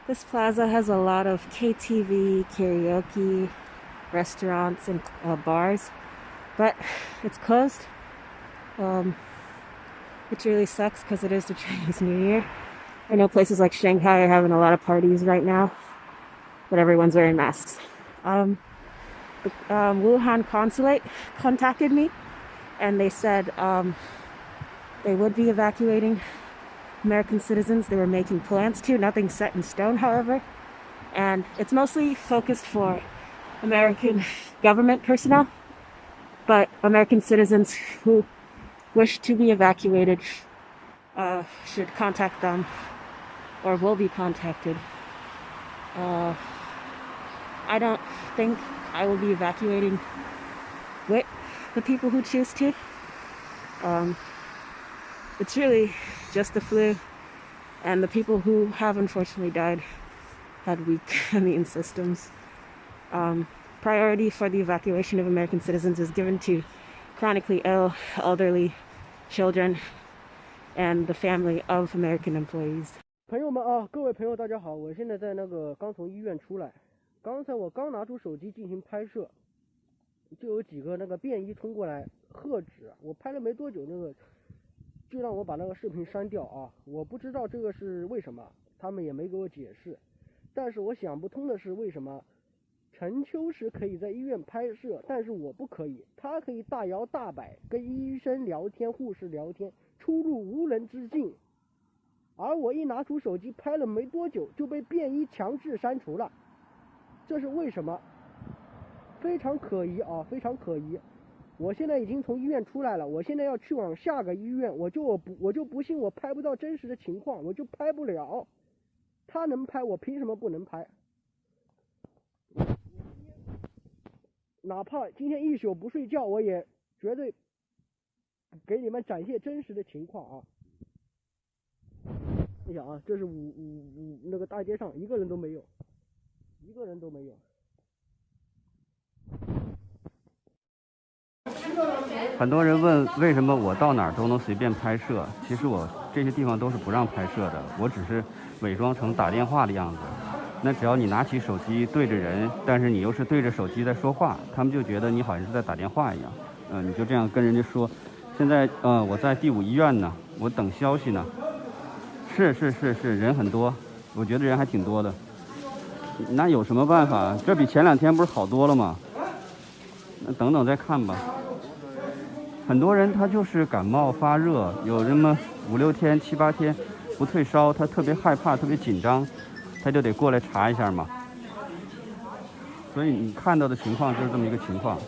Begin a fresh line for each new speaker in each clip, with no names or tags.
This plaza has a lot of KTV, karaoke, restaurants, and bars, but it's closed. Which really sucks because it is the Chinese New Year. I know places like Shanghai are having a lot of parties right now, but everyone's wearing masks. The Wuhan consulate contacted me, and they said they would be evacuating American citizens. They were making plans to, nothing set in stone, however, and it's mostly focused for American government personnel, but American citizens who wish to be evacuated should contact them or will be contacted. I don't think I will be evacuating with the people who choose to. It's really just the flu, and the people who have unfortunately died had weak immune systems. Priority for the evacuation of American citizens is given to chronically ill, elderly, children, and the family of American employees.
朋友们啊，各位朋友，大家好，我现在在刚从医院出来，刚才我刚拿出手机进行拍摄，就有几个便衣冲过来喝止，我拍了没多久，就让我把视频删掉啊！我不知道这个是为什么，他们也没给我解释。但是我想不通的是，为什么陈秋实可以在医院拍摄，但是我不可以？他可以大摇大摆跟医生聊天、护士聊天，出入无人之境，而我一拿出手机拍了没多久，就被便衣强制删除了，这是为什么？非常可疑啊，非常可疑！我现在已经从医院出来了，我现在要去往下个医院，我就不信我拍不到真实的情况，我就拍不了。他能拍，我凭什么不能拍？哪怕今天一宿不睡觉，我也绝对给你们展现真实的情况啊！你想啊，这是大街上一个人都没有，一个人都没有。
很多人问为什么我到哪儿都能随便拍摄，其实我这些地方都是不让拍摄的，我只是伪装成打电话的样子。那只要你拿起手机对着人，但是你又是对着手机在说话，他们就觉得你好像是在打电话一样。你就这样跟人家说，现在我在第5医院呢，我等消息呢。是，人很多，我觉得人还挺多的。那有什么办法？这比前2天不是好多了吗？那等等再看吧。很多人他就是感冒发热，有这么5、6天、7、8天不退烧，他特别害怕、特别紧张，他就得过来查一下嘛。所以你看到的情况就是这么一个情况。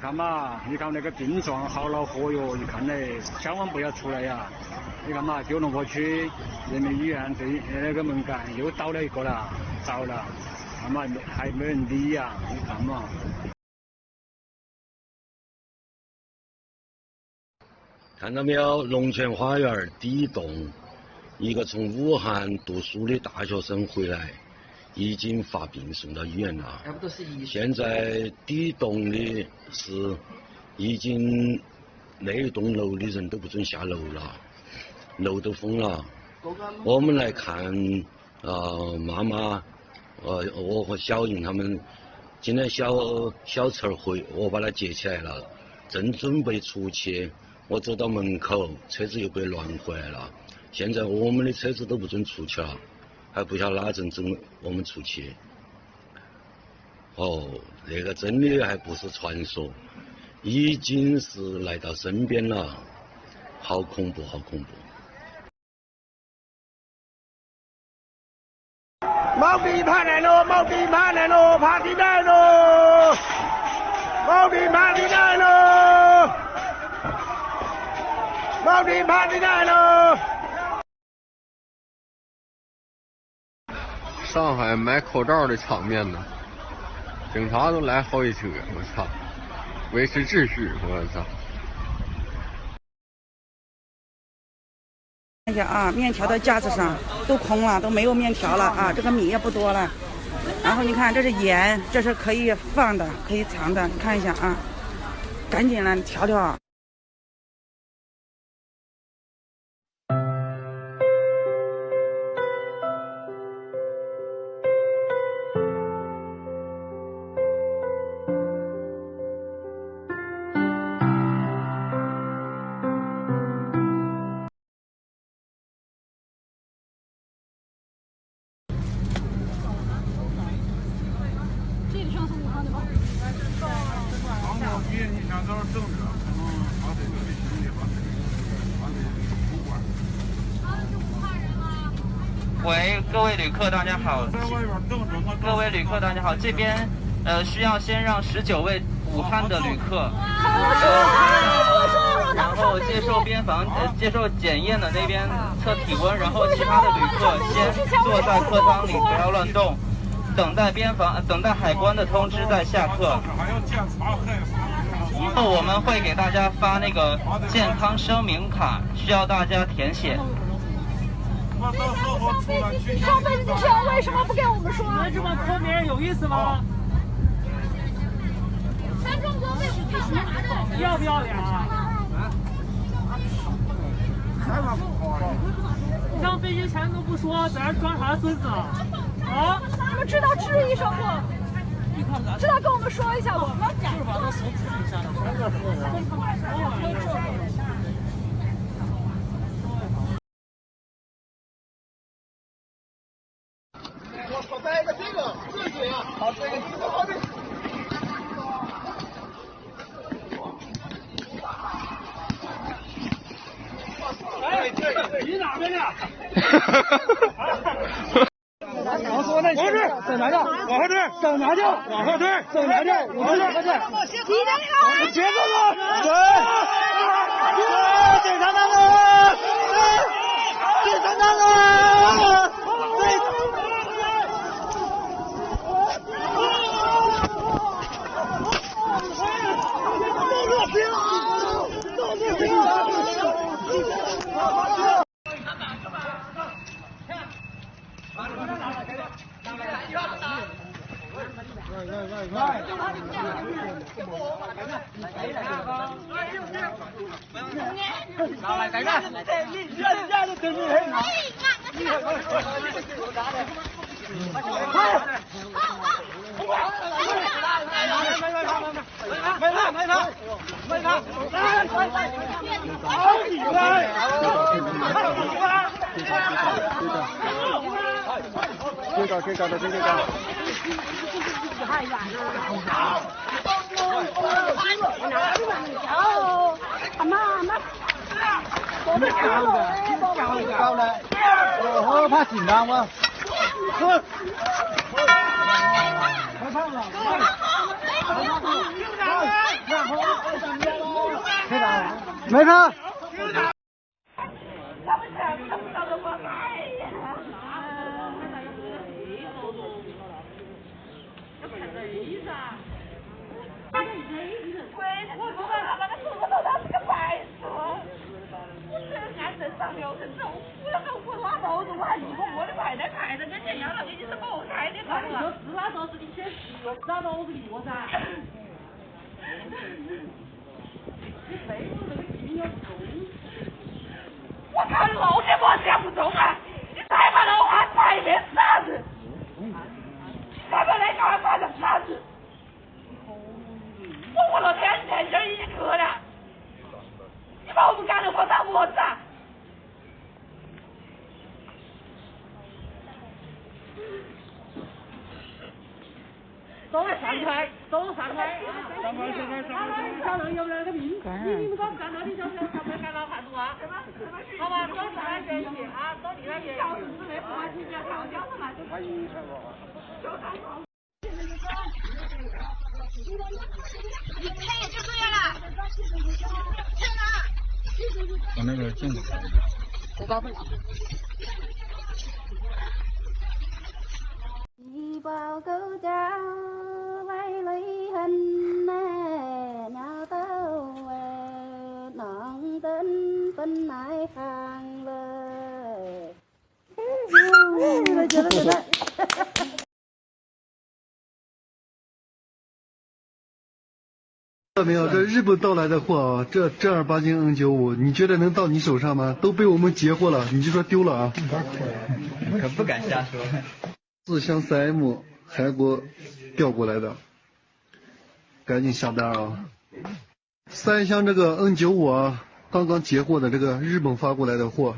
看嘛，你看那个病状好恼火哟！你看嘞，千万不要出来呀！你看嘛，九龙坡区人民医院那个门杆又倒了一个了，着了。看嘛，还没人理呀！你看嘛。
看到没有？龙泉花园第一栋，一个从武汉读书的大学生回来，已经发病送到医院了。现在第一栋的是已经那一栋楼的人都不准下楼了，楼都封了。我们来看，妈妈。我和小颖他们今天小陈回，我把他接起来了，正准备出去，我走到门口，车子又被乱回来了。现在我们的车子都不准出去了，还不晓得哪阵准我们出去。那个真的还不是传说，已经是来到身边了，好恐怖，好恐怖。
毛病爬来喽，毛病爬来喽，爬进来喽，毛病爬进来喽，毛病爬进来喽。
上海买口罩的场面呢，警察都来好几车，我操，维持秩序，我操。
看一下啊，面条的架子上都空了，都没有面条了啊，这个米也不多了。然后你看，这是盐，这是可以放的，可以藏的，你看一下啊，赶紧来调调。
喂，各位旅客大家好。各位旅客大家好，这边需要先让19位武汉的旅客，然后接受接受检验的那边测体温，然后其他的旅客先坐在客舱里，不要乱动，等待海关的通知再下客。后我们会给大家发那个健康声明卡，需要大家填写。
上飞机之前为什么不给我们说？
你们这么抠别人有意思吗？
咱中国为什么
要不要脸啊？上飞机前都不说，在这装啥孙子啊？啊？
你们知道质疑什么？知道跟我们说一下不？
就是把他手指一下的。
我带一个这个热水啊，好，这个好的。
哎，你哪边的？
我说那往这整哪去？往后退，整哪去？往后退，整哪去？往后退，别动了，警察大人，警察大人。我怕紧张吗？没事。
我看老天妈想不中啊！你再把老汉摆一遍啥子？再把那个摆成啥子？我活了2天就一个了，你把我们干的活当么子啊？都上开，都上开啊！上开，上能有那个命？你们搞干到你小上开干到汉族啊？好吧，都上来学习啊，都离了学习。教室之内不管几年上教室嘛，就哎，就这样了。
我那个镜子。
我搞不了。
đi bao câu cháu vay lấy hình nhà tao nặng tên phân nai hàng về
看到没有，这日本到来的货啊，这正儿八经 N95，你觉得能到你手上吗？都被我们截获了，你就说丢了啊？
可不敢瞎说。
4箱3M 韩国调过来的，赶紧下单啊！3箱这个 N95啊，刚刚截获的这个日本发过来的货，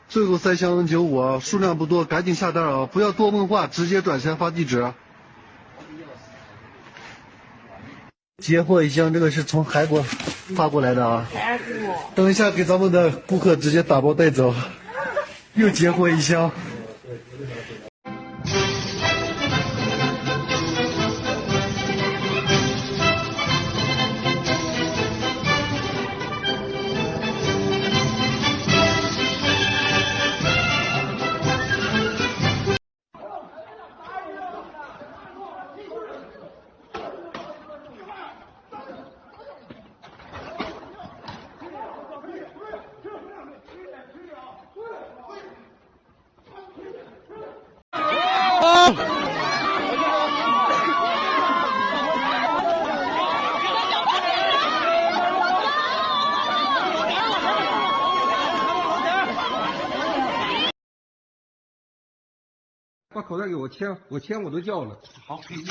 最后3箱 N95啊，数量不多，赶紧下单啊！不要多问话，直接转钱发地址。截获1箱，这个是从韩国发过来的啊！等一下给咱们的顾客直接打包带走。又截获1箱，
把口袋给我签，我签我都叫了。好，你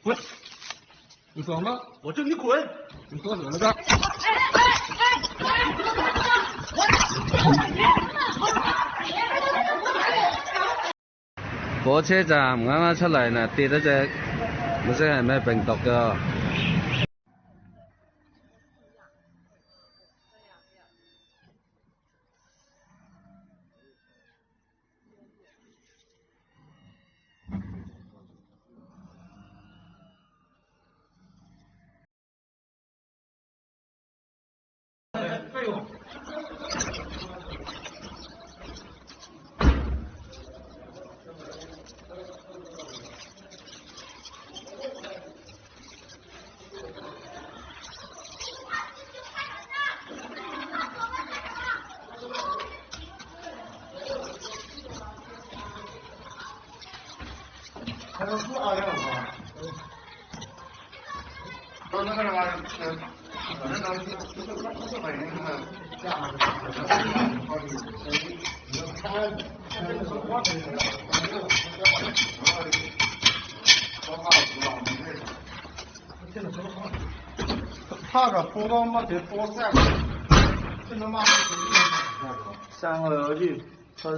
滚！你爽吗？我叫你滚！你说什么的？
火車站啱啱出嚟呢，跌咗隻唔知係咩病毒㗎。
他个坡高嘛得坡3个，这他妈3个去，他哪？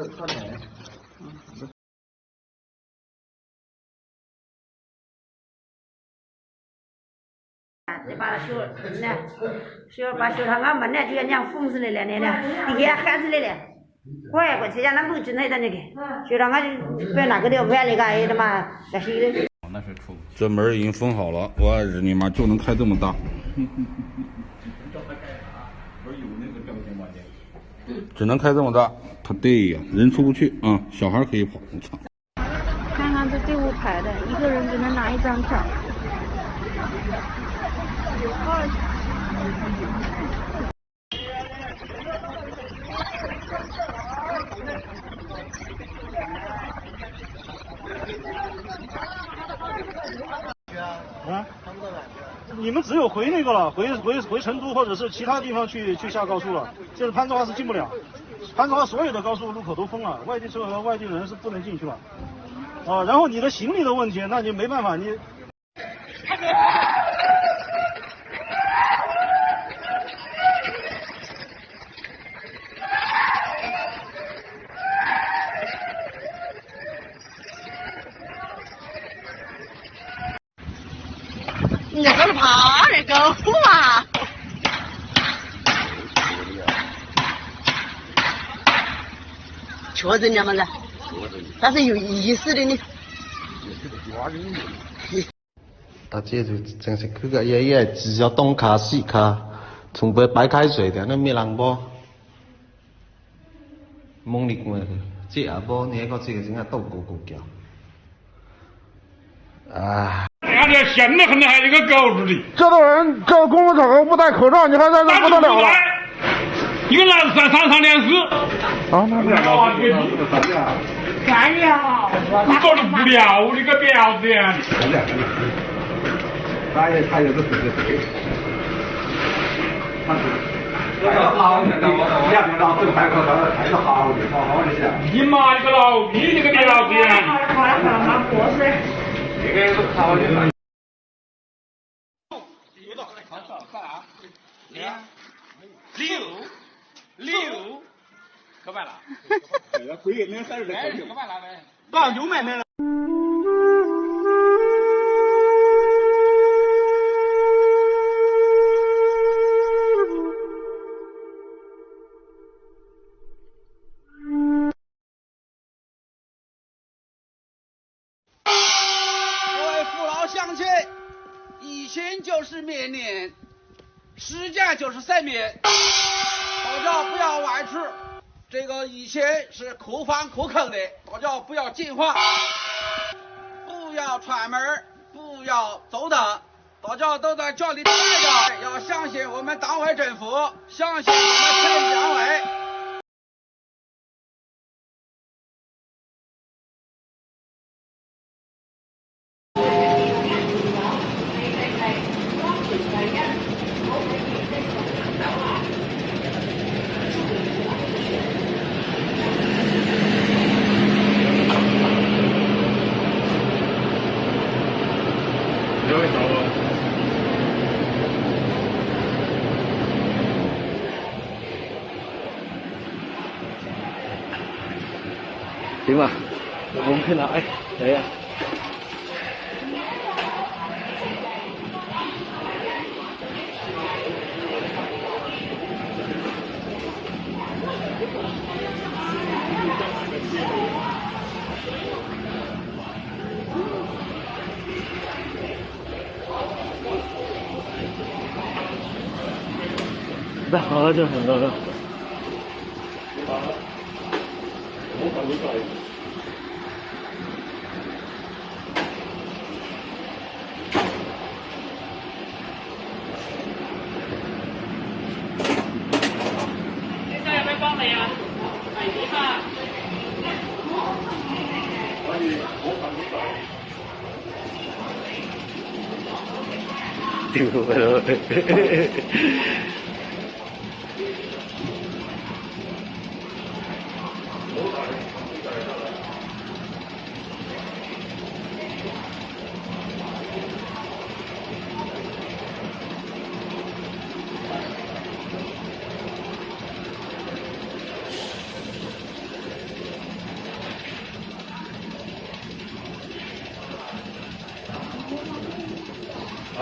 把学堂俺们呢就要让疯死来了呢，你给喊死来了，怪过去让他们真的那个，学堂俺就把那个的外那个他妈那是。
那是出。这门已经封好了，我日你妈就能开这么大。只能开这么大，他对呀，人出不去啊，小孩可以跑。我操！
看看这队伍排的，一个人只能拿1张票。
啊？你们只有回那个了，回成都或者是其他地方去下高速了。现在攀枝花是进不了，攀枝花所有的高速路口都封了，外地车和外地人是不能进去了。啊，然后你的行李的问题，那你没办法，你。
你这是怕那个虎啊！确诊了嘛噻，但是有意识的呢。
大姐就真是去个爷只要东卡西卡，从白开水的那没人播，猛力过去，这下播你个这个真系斗咕咕叫，啊！
俺这闲得很，还有个狗日的！这多人这公共场合不戴口罩，你还在这不得了了？一个男3上连4。啊，那不了。干了！你搞得不了，你个婊子！他也是对的对。好，你两边让正牌口罩还是好的，好好的些。你妈你个老逼，你个婊子！好了，妈过水。这个是好的。6，可办了。贵那30的可办了呗。刚就买了。
各位父老乡亲，疫情就是灭年，时间就是生命，大家不要外出。这个疫情是可防可控的，大家不要惊慌，不要串门，不要走动，大家都在家里待着，要相信我们党委政府，相信我们村党委。
行吧，我们去哪？哎，来呀！那好，就很多了。
现在有咩幫你啊？危險啊！
屌佢老味！係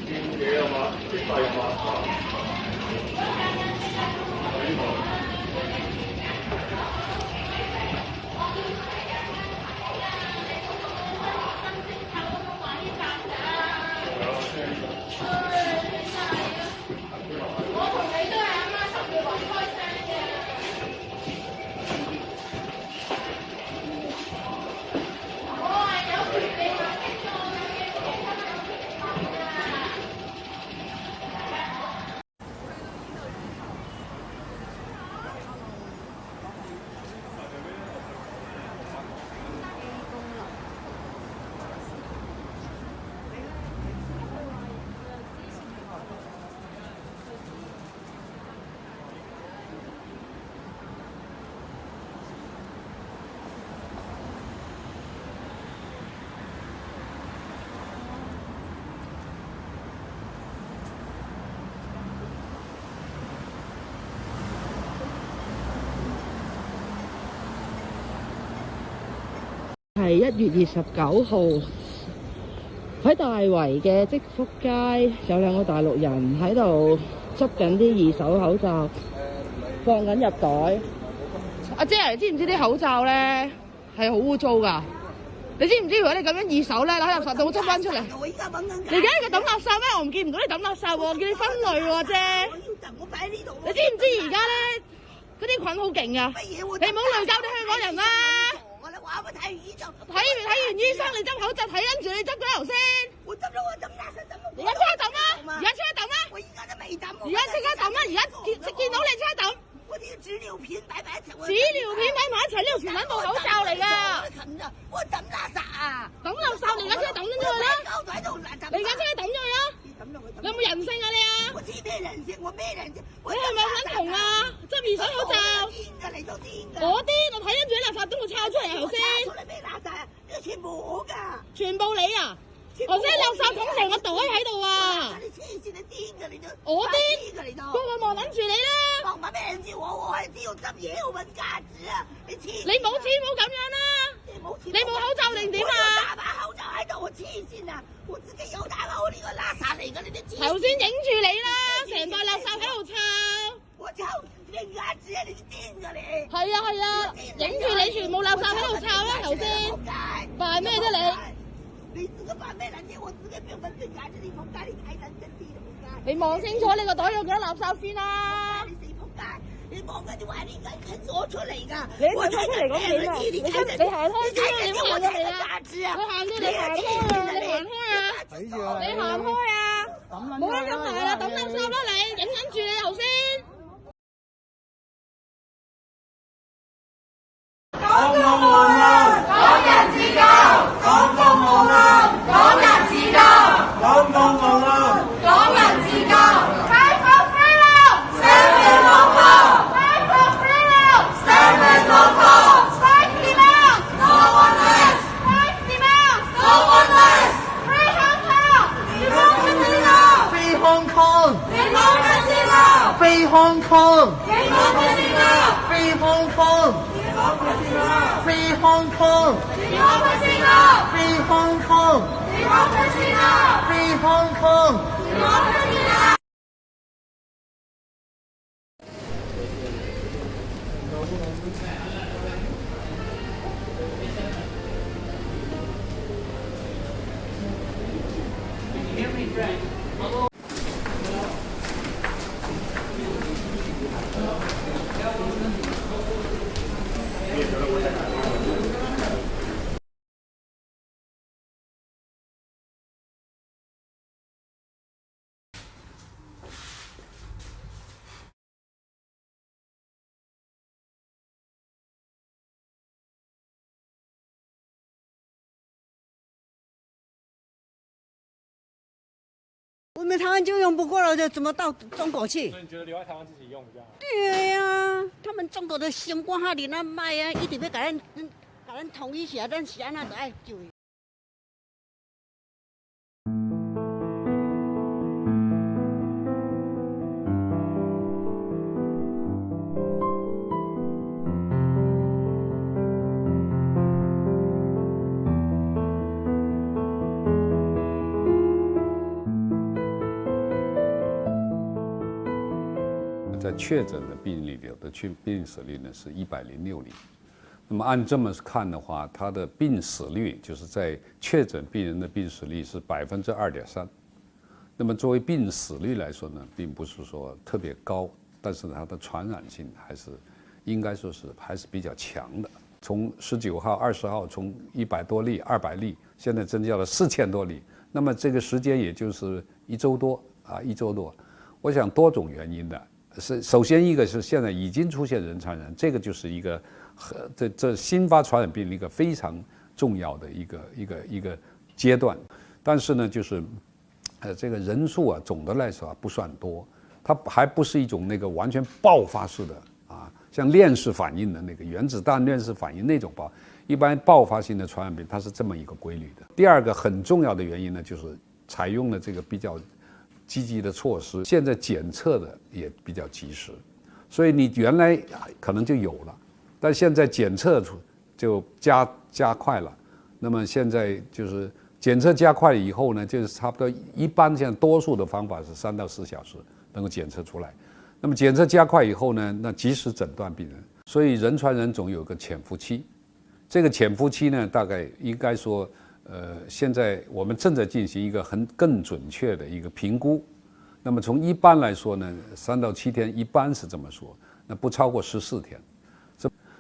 見嘢啊嘛，識細啊嘛。
我同你都係啱啱10月開聲嘅。我係有權利話清楚我嘅嘢，
係1月29號喺大圍嘅積福街，有2個大陸人喺度執緊啲二手口罩，放緊入袋。阿姐，你知唔知啲口罩咧係好污糟㗎？你知唔知如果你咁樣二手咧，喺垃圾桶執翻出嚟？我而家揾緊。你而家呢個抌垃圾咩？我唔見唔到你抌垃圾喎，叫你分類喎啫。我擺喺呢度。你知唔知而家咧嗰啲菌好勁㗎？你唔好累交啲香港人啦！睇完醫生，你執口罩，睇跟住你執嗰頭先。我執咗，我抌垃圾抌咗。而家即刻抌啊！而家即刻抌啊！我而家都未抌。而家即刻抌啊！而家見到你即刻抌。我啲紙尿片擺埋一齊。紙尿片擺埋一齊，呢度全撚部口罩嚟㗎。我抌垃圾啊！抌垃圾，你而家即刻抌咗佢啦！你而家即刻抌咗佢啦！你有冇人性啊你啊？我知咩人性，我咩人性？你係咪撚窮啊？執二手口罩？我癲！我睇緊住喺垃圾桶度抄出嚟頭先。抄出嚟咩垃圾啊？呢個全部我㗎。全部你啊？頭先垃圾桶成個袋喺度啊！你黐線，你癲㗎你都。我癲㗎你都。不過望緊住你啦。望乜咩人知我係知道執嘢好揾價值啊！你黐。你冇錢冇咁樣啦。你冇口罩定點啊？大把口罩喺度，我黐線啊！我自己有打我呢個垃圾嚟㗎，你都知。頭先影住你啦，成袋垃圾喺度抄。我抄你牙齒啊！你癲㗎你。係啊係啊，影住你全部垃圾喺度抄啦頭先。扮咩啫你？你自己扮咩撚嘢？我自己表分牙齒，你仆街！你睇撚真啲啦仆街！你望清楚你個袋有幾多垃圾先啦！你死仆街！你望緊啲壞啲緊緊咗出嚟㗎！你攞出嚟講點啊？你行開啲！你行開啊！你行開啊！你行開啊！你行開啊！冇得咁埋啦，抌垃圾啦你！影緊住你頭先。
港共無能，港人自救；港共無能，港人自救；港共無能，港人自救。Fight for freedom, stand with Hong Kong. Fight for freedom, stand with Hong Kong. Fight demands, no one less. Fight demands, no one less. Free Hong Kong, democracy now. Free Hong Kong, democracy now. Free Hong Kong, democracy now. Free Hong Kong. Free Hong Kong! Free Hong Kong! Free Hong Kong!
我们台湾就用不过了，就怎么到中国去？
所以你觉得留在台湾自己用比较好？
对呀、他们中国的新光哈里那卖啊，一定要给咱统一起来，咱是安那都爱救。
在确诊的病例里的病死率呢是106例，那么按这么看的话，它的病死率就是在确诊病人的病死率是2.3%。那么作为病死率来说呢，并不是说特别高，但是它的传染性还是应该说是还是比较强的。从19号、20号从100多例、200例，现在增加了4000多例，那么这个时间也就是1周多啊，1周多。我想多种原因的。首先一个是现在已经出现人传人，这个就是一个这新发传染病的一个非常重要的一个阶段。但是呢，就是这个人数啊，总的来说不算多，它还不是一种那个完全爆发式的啊，像链式反应的那个原子弹链式反应那种一般爆发性的传染病，它是这么一个规律的。第二个很重要的原因呢，就是采用了这个比较积极的措施，现在检测的也比较及时，所以你原来可能就有了，但现在检测就加快了。那么现在就是检测加快了以后呢，就是差不多一般现在多数的方法是3到4小时能够检测出来。那么检测加快以后呢，那及时诊断病人。所以人传人总有个潜伏期，这个潜伏期呢，大概应该说。现在我们正在进行一个更准确的一个评估。那么从一般来说呢，3到7天一般是这么说，那不超过14天。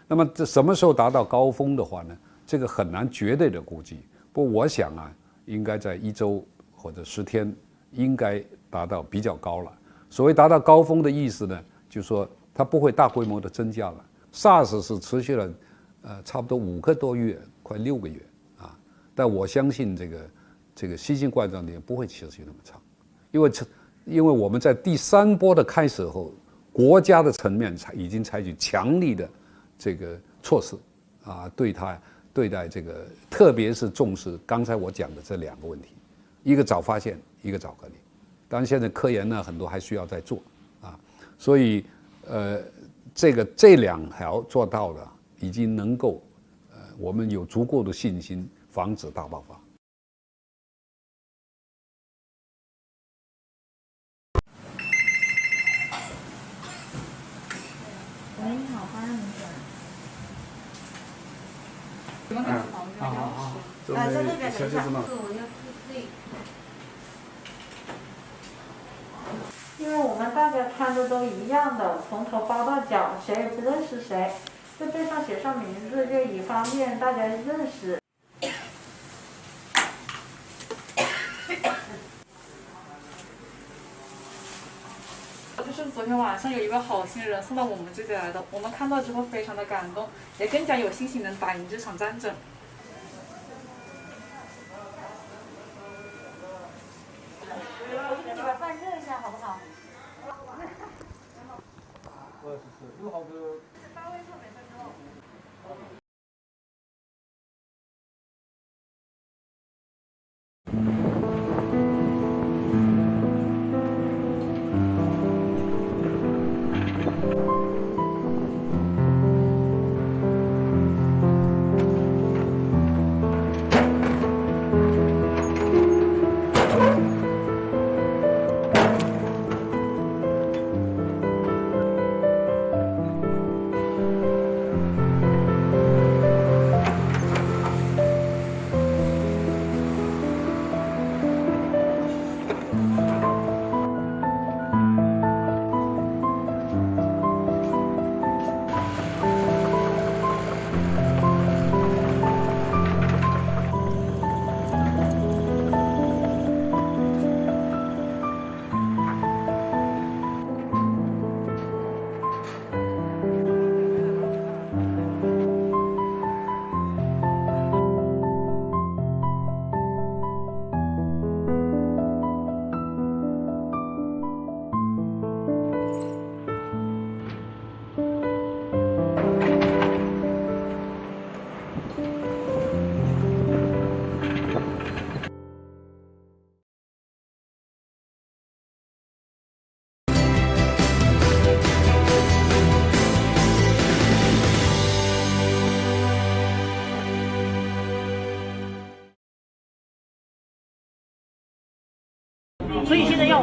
那么这什么时候达到高峰的话呢？这个很难绝对的估计。不过我想啊，应该在1周或者10天，应该达到比较高了。所谓达到高峰的意思呢，就是说它不会大规模的增加了。SARS 是持续了差不多5个多月，快6个月。但我相信这个新型冠状病毒不会持续那么长，因为我们在第3波的开始后，国家的层面已经采取强力的这个措施啊，对待这个，特别是重视刚才我讲的这2个问题，一个早发现，一个早隔离。当然现在科研呢很多还需要再做啊，所以这2条做到了，已经能够我们有足够的信心。防止大爆发。
喂，你好，帮让你转。
好。
在那边等一下。
因为我们大家穿的都一样的，从头包到脚，谁也不认识谁，在背上写上名字，就以方便大家认识。
就是昨天晚上有一个好心人送到我们这里来的，我们看到之后非常的感动，也更加有信心能打赢这场战争。
我去给你把饭热一下，好不好？
有好多。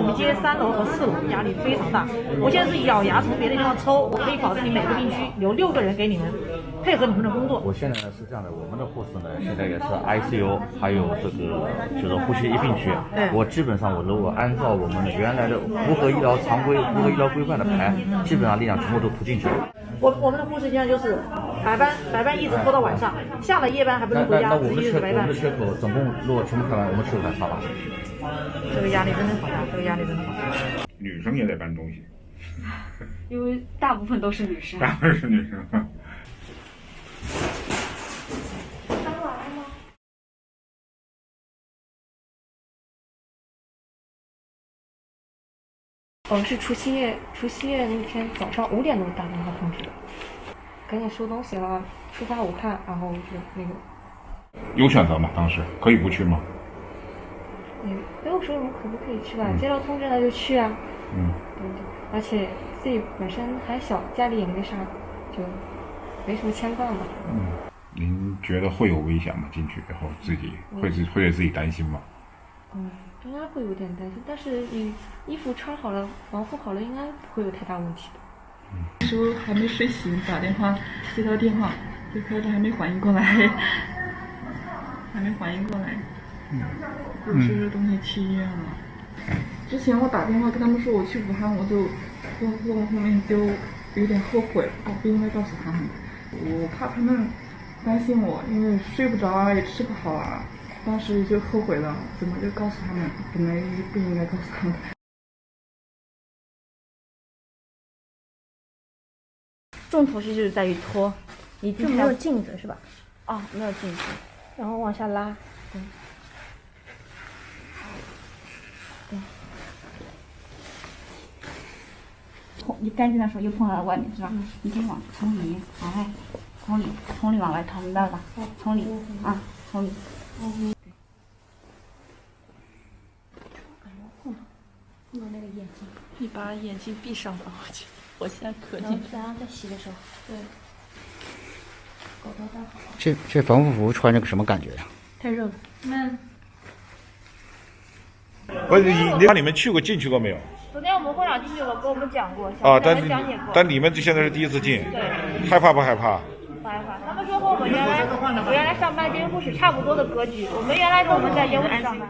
我们街3楼和4楼压力非常大。我现在是咬牙从别的地方抽，我可以保证你每个病区留6个人给你们配合你们的工作。
我现在呢是这样的，我们的护士呢现在也是 ICU， 还有这个就是呼吸一并区。我基本上我如果按照我们原来的符合医疗常规、符合医疗规范的排，基本上力量全部都突进去了。我们的护士现在就是白班一直拖到晚上，下了夜班还不能回家，直接是白班。我们的缺口总共如果全部排完，我们缺口才差80。这个压力真的好大，这个压力真的好大。
女生也得搬东西，
因为大部分都是女生。
大部分是女生。
是除夕夜那天早上5点多打电话通知的，赶紧收东西了，出发武汉，然后就那个。
有选择吗？当时可以不去吗？
没有说我们可不可以去吧，接到通知那就去啊。而且自己本身还小，家里也没啥，就没什么牵绊吧。
您觉得会有危险吗？进去以后自己会对自己担心吗？
应该会有点担心，但是你衣服穿好了，防护好了，应该不会有太大问题的。
那时候还没睡醒，打电话接到电话，最开始还没反应过来，我收拾东西去医院了。之前我打电话跟他们说我去武汉，我就后面就有点后悔，我不应该告诉他们，我怕他们担心我，因为睡不着啊，也吃不好啊。当时就后悔了，怎么就告诉他们？本来不应该告诉他们。
重头戏就是在于拖，你就
没有镜子是吧？
没有镜子，
然后往下拉。
你干净的时候又碰到外面是吧？你可以从里往外，从里往外掏，明白了吧？从里从里。
用那个眼睛，
你把眼睛闭上吧，我现在可紧张。
然后再洗的时候，
对。
狗头戴好。
这防护服穿着个什么感觉呀？
太热了。
不是你们进去过没有？
昨天我们会长进去过，跟我们讲过。
但你们现在是第一次进，
对。
害怕不害怕？
不害怕，他们说和我原来上班跟护士差不多的格局。我们原来跟我们在医院上班。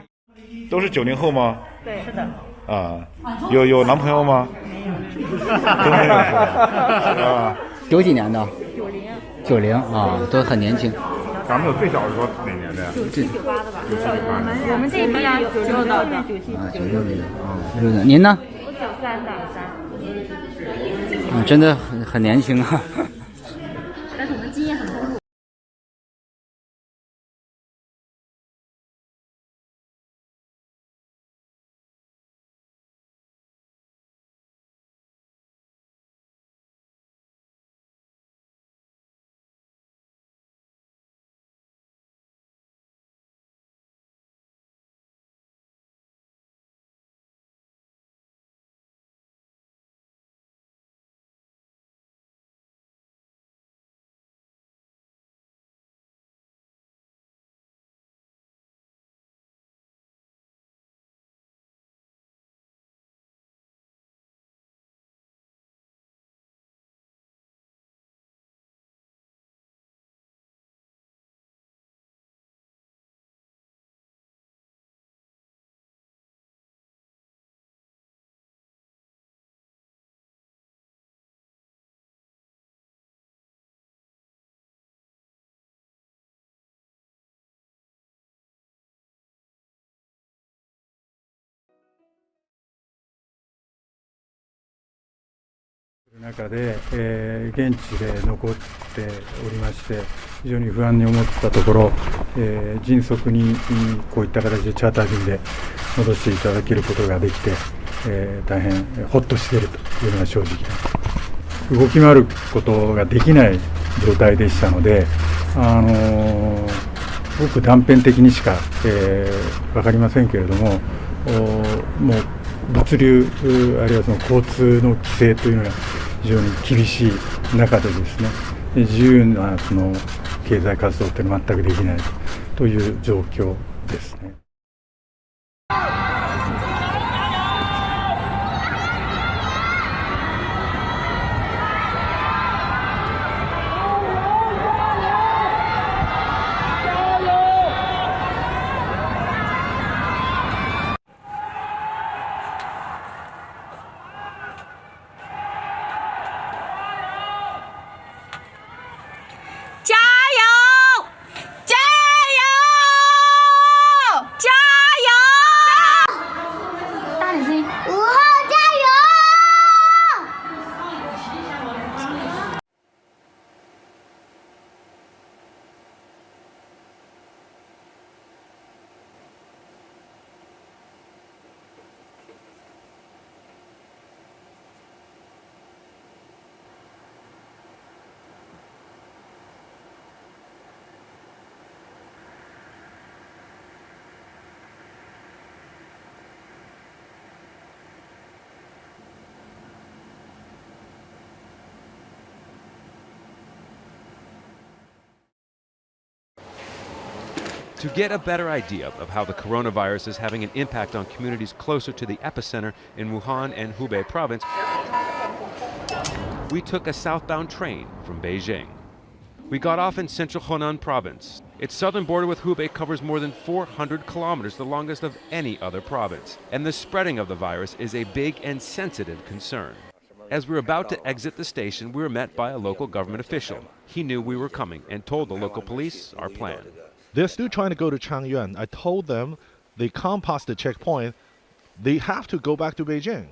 都是90后吗？
对，是的。
有男朋友吗？
没有。
都没有啊。
90几年的
？90
啊，都很年轻。
咱们有最小的说哪年的呀
？97、98的吧。
我们这一批96的。
96年的。您呢？
我93的。
真的很年轻啊。
但是我们经验很丰富。
中で、現地で残っておりまして非常に不安に思ったところ、迅速にこういった形でチャーター便で戻していただけることができて、大変ほっとしているというのが正直な動き回ることができない状態でしたので、ごく断片的にしか、分かりませんけれども、もう物流あるいはその交通の規制というのが非常に厳しい中でですね、自由なその経済活動というのは全くできないという状況ですね。
To get a better idea of how the coronavirus is having an impact on communities closer to the epicenter in Wuhan and Hubei province, we took a southbound train from Beijing. We got off in central Hunan province. Its southern border with Hubei covers more than 400 kilometers, the longest of any other province. And the spreading of the virus is a big and sensitive concern. As we were about to exit the station, we were met by a local government official. He knew we were coming and told the local police our plan.
They're still trying to go to Changyuan. I told them they can't pass the checkpoint. They have to go back to Beijing.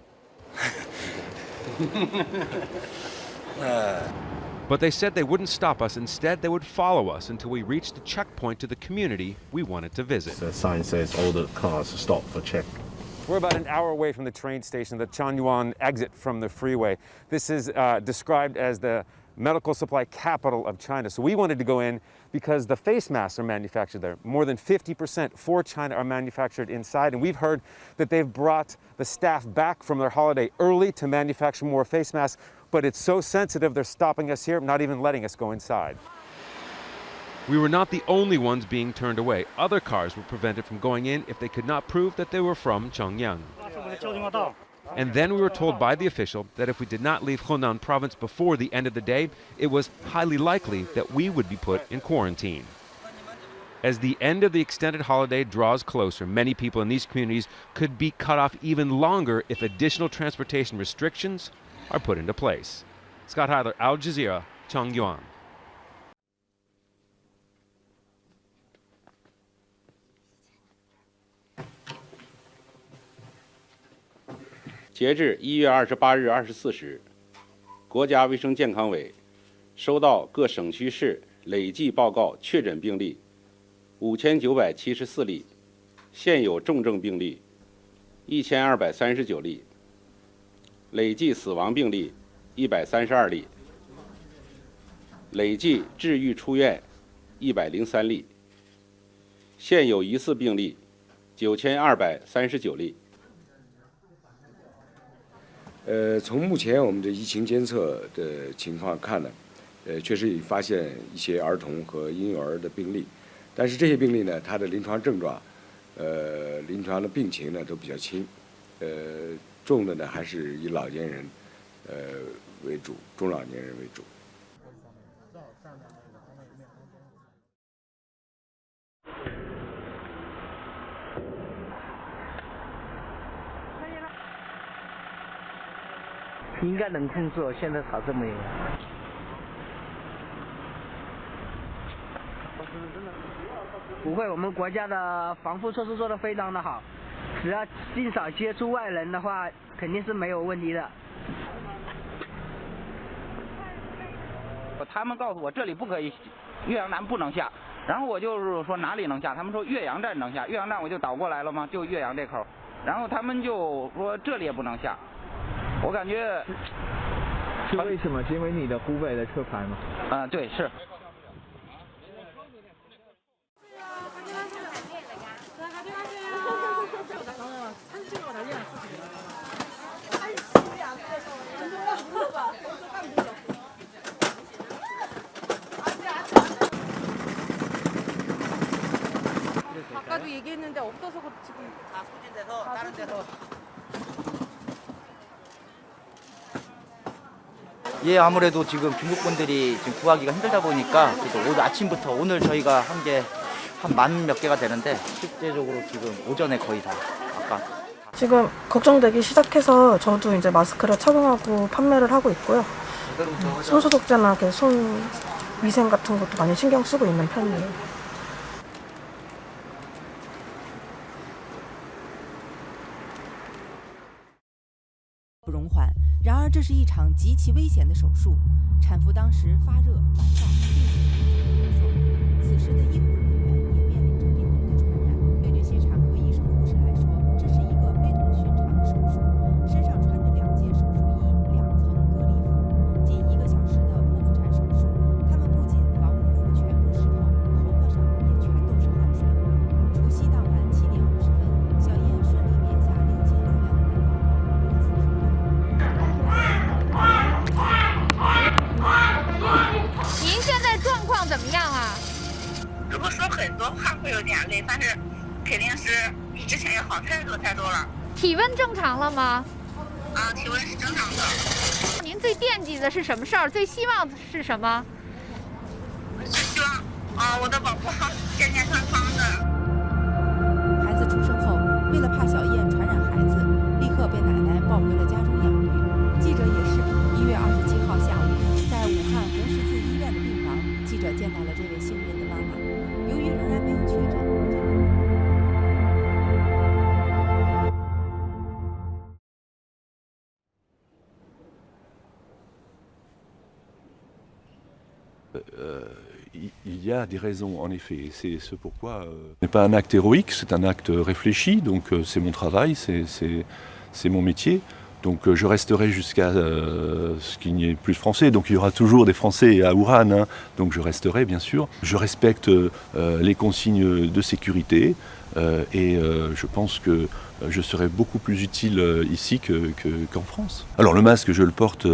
But they said they wouldn't stop us. Instead, they would follow us until we reached the checkpoint to the community we wanted to visit.
The sign says all the cars stop for check.
We're about an hour away from the train station, the Changyuan exit from the freeway. This is described as the medical supply capital of China. So we wanted to go in because the face masks are manufactured there. More than 50% for China are manufactured inside. And we've heard that they've brought the staff back from their holiday early to manufacture more face masks. But it's so sensitive, they're stopping us here, not even letting us go inside. We were not the only ones being turned away. Other cars were prevented from going in if they could not prove that they were from Chongyang. And then we were told by the official that if we did not leave Hunan province before the end of the day, it was highly likely that we would be put in quarantine. As the end of the extended holiday draws closer, many people in these communities could be cut off even longer if additional transportation restrictions are put into place. Scott Heiler, Al Jazeera, Changyuan.
截至1月28日24时，国家卫生健康委收到各省区市累计报告确诊病例5974例，现有重症病例1239例，累计死亡病例132例，累计治愈出院103例，现有疑似病例9239例。
从目前我们的疫情监测的情况看呢，确实也发现一些儿童和婴幼儿的病例，但是这些病例呢，它的临床症状，临床的病情呢都比较轻，重的呢还是以老年人，为主，中老年人为主。
应该能控制，现在查证没有。不会，我们国家的防护措施做得非常的好，只要尽少接触外人的话，肯定是没有问题的。
他们告诉我这里不可以，岳阳站不能下，然后我就是说哪里能下，他们说岳阳站能下，岳阳站我就倒过来了嘛，就岳阳这口，然后他们就说这里也不能下。我感觉
是为什么？是因为你的湖北的车牌吗？
对，是。
아까도 얘기했는데 없어서 지금 다 소진돼서 다른 데서.
예, 아무래도 지금 중국 분들이 지금 구하기가 힘들다 보니까 그래서 오늘 아침부터 오늘 저희가 한 게 한 10,000 몇 개가 되는데 실제적으로 지금 오전에 거의 다 아까
지금 걱정되기 시작해서 저도 이제 마스크를 착용하고 판매를 하고 있고요. 손소독제나 손 위생 같은 것도 많이 신경 쓰고 있는 편이에요.
不容缓。然而，这是一场极其危险的手术。产妇当时发热、烦躁，并且咳嗽。此时的医护人员也面临着病毒的传染。对这些产科医生、护士来说，这是一个非同寻常的手术。身上穿着2节手术衣、2层隔离服，近1个小时的剖腹产手术。他们不仅防护服全部湿透，头发上也全都是汗水。除夕当晚7点50分，小燕顺利免下6斤6两的男宝宝，如此平安。
很多话会有点累，但是肯定是比之前要好太多太多了。
体温正常了吗？
啊，体温是正常的。
您最惦记的是什么事儿？最希望是什么？
是希望我的宝宝健健康康的。
孩子出生后，为了怕小燕传染孩子，立刻被奶奶抱回了家中养育。记者也视频1月27号下午，在武汉红十字医院的病房，记者见到了这位幸运的妈妈。由于仍然没有确诊，Il
y a des raisons, en effet. C'est ce pourquoi ce n'est pas un acte héroïque, c'est un acte réfléchi. Donc c'est mon travail, c'est mon métier. Donc je resterai jusqu'à ce qu'il n'y ait plus de Français. Donc il y aura toujours des Français à Wuhan. Hein. Donc je resterai, bien sûr. Je respecte les consignes de sécurité. Et je pense que je serai beaucoup plus utile ici qu'en France. Alors le masque, je le porte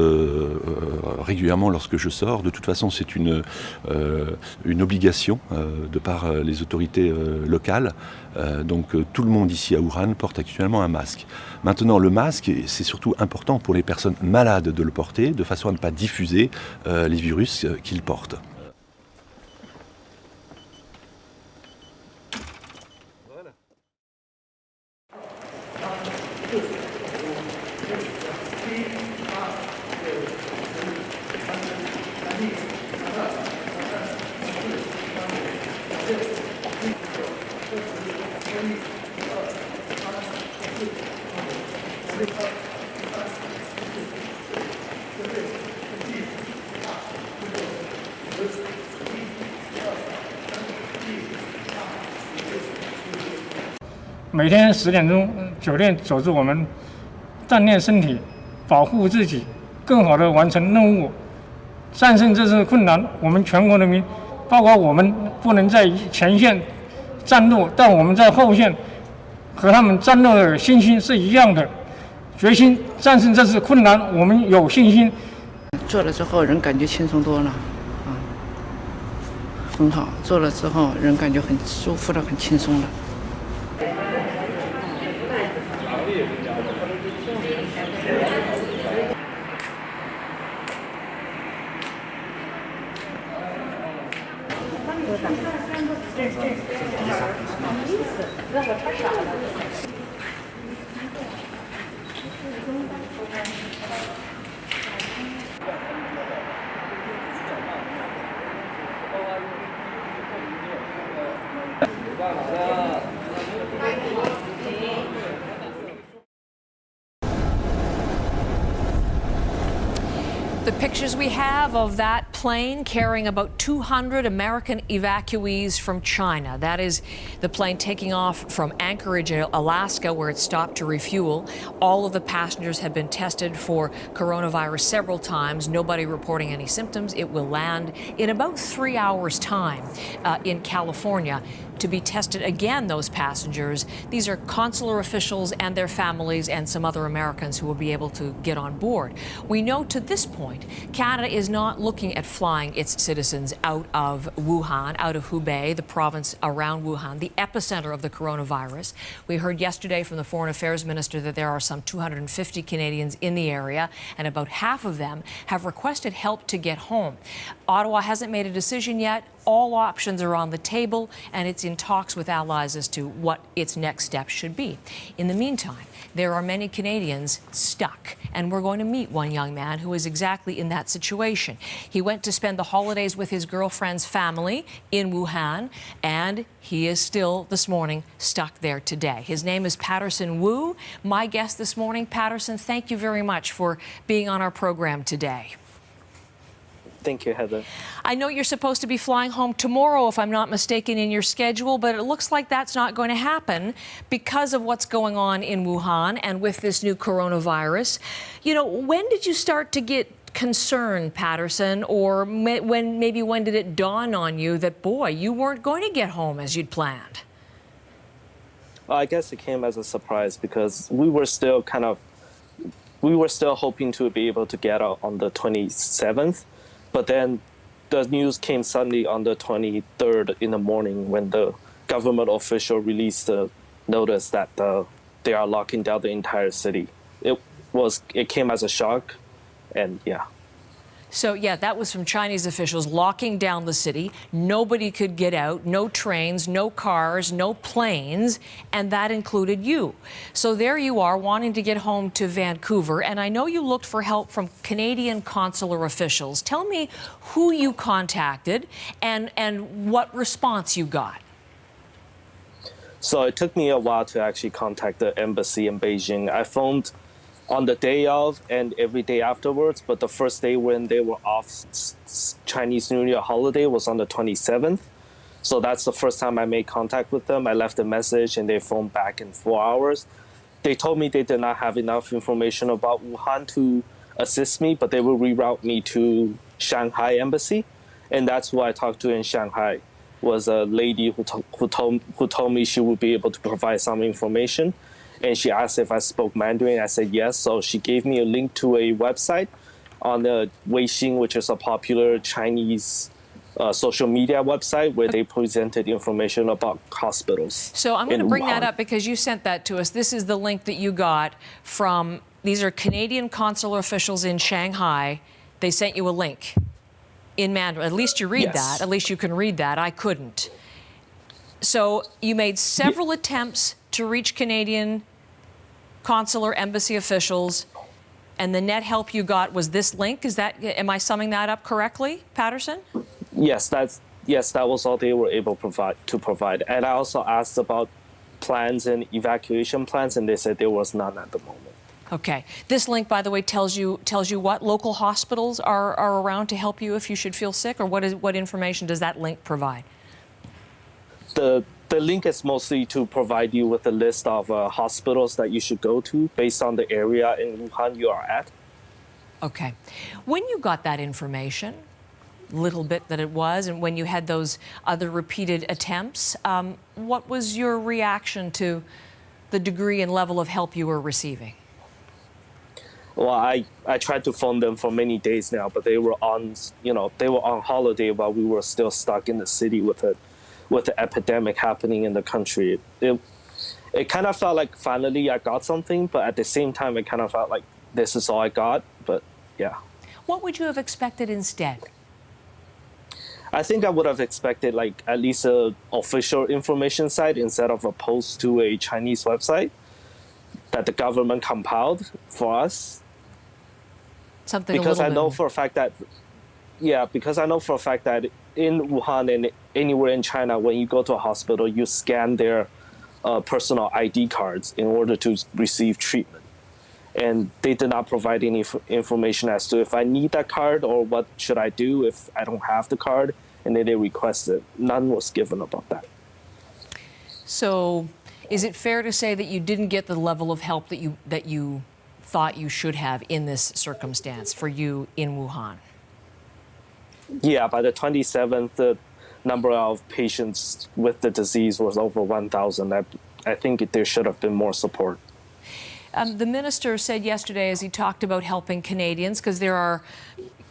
régulièrement lorsque je sors. De toute façon, c'est une obligation de par les autorités locales. Donc tout le monde ici à Wuhan porte actuellement un masque. Maintenant, le masque, c'est surtout important pour les personnes malades de le porter, de façon à ne pas diffuser les virus qu'ils portent.
每天10点钟，酒店走出我们锻炼身体，保护自己，更好的完成任务，战胜这次困难。我们全国人民，包括我们，不能在前线战斗，但我们在后线和他们战斗的信心是一样的，决心战胜这次困难，我们有信心。
做了之后，人感觉轻松多了，很好。做了之后，人感觉很舒服了，很轻松了。
The pictures we have of that plane carrying about 200 American evacuees from China. That is the plane taking off from Anchorage, Alaska, where it stopped to refuel. All of the passengers have been tested for coronavirus several times. Nobody reporting any symptoms. It will land in about 3 hours' time in California to be tested again, those passengers. These are consular officials and their families and some other Americans who will be able to get on board. We know to this point, Canada is not looking at flying its citizens out of Wuhan, out of Hubei, the province around Wuhan, the epicenter of the coronavirus. We heard yesterday from the Foreign Affairs Minister that there are some 250 Canadians in the area, and about half of them have requested help to get home. Ottawa hasn't made a decision yet. All options are on the table, and it's in talks with allies as to what its next steps should be. In the meantime, there are many Canadians stuck, and we're going to meet one young man who is exactly in that situation. He went to spend the holidays with his girlfriend's family in Wuhan, and he is still, this morning, stuck there today. His name is Patterson Wu. My guest this morning, Patterson, thank you very much for being on our program today.
Thank you, Heather.
I know you're supposed to be flying home tomorrow, if I'm not mistaken, in your schedule, but it looks like that's not going to happen because of what's going on in Wuhan and with this new coronavirus. You know, when did you start to get concerned, Patterson, or when did it dawn on you that, boy, you weren't going to get home as you'd planned?
Well, I guess it came as a surprise because we were still hoping to be able to get out on the 27th. But then the news came suddenly on the 23rd in the morning when the government official released the notice that they are locking down the entire city. It came as a shock, and yeah.
So, yeah, that was from Chinese officials locking down the city. Nobody could get out, no trains, no cars, no planes, and that included you. So there you are wanting to get home to Vancouver, and I know you looked for help from Canadian consular officials. Tell me who you contacted and what response you got.
So it took me a while to actually contact the embassy in Beijing. I phoned on the day of and every day afterwards, but the first day when they were off Chinese New Year holiday was on the 27th. So that's the first time I made contact with them. I left a message and they phoned back in 4 hours. They told me they did not have enough information about Wuhan to assist me, but they will reroute me to Shanghai embassy. And that's who I talked to in Shanghai, was a lady who told me she would be able to provide some information. And she asked if I spoke Mandarin. I said yes. So she gave me a link to a website on the Weixin, which is a popular Chinese social media website where they presented information about hospitals.
So I'm going to bring that up because you sent that to us. This is the link that you got from, these are Canadian consular officials in Shanghai. They sent you a link in Mandarin. At least you read that. At least you can read that. I couldn't. So you made several attempts to reach Canadian consular embassy officials, and the net help you got was this link. Is that, am I summing that up correctly, Patterson?
Yes, that was all they were able to provide. And I also asked about plans and evacuation plans, and they said there was none at the moment.
Okay. This link, by the way, tells you what local hospitals are around to help you if you should feel sick, or what information does that link provide?
The link is mostly to provide you with a list of hospitals that you should go to based on the area in Wuhan you are at.
Okay. When you got that information, little bit that it was, and when you had those other repeated attempts, what was your reaction to the degree and level of help you were receiving?
Well, I tried to phone them for many days now, but they were on holiday while we were still stuck in the city with the epidemic happening in the country. It kind of felt like finally I got something, but at the same time it kind of felt like this is all I got. But yeah.
What would you have expected instead?
I think I would have expected like at least an official information site instead of a post to a Chinese website that the government compiled for us.
Something
because I know for a fact that in Wuhan and anywhere in China, when you go to a hospital, you scan their personal ID cards in order to receive treatment. And they did not provide any information as to if I need that card or what should I do if I don't have the card, and then they requested. None was given about that.
So is it fair to say that you didn't get the level of help that you thought you should have in this circumstance for you in Wuhan?
Yeah, by the 27th, the number of patients with the disease was over 1,000. I think there should have been more support.
The minister said yesterday, as he talked about helping Canadians, because there are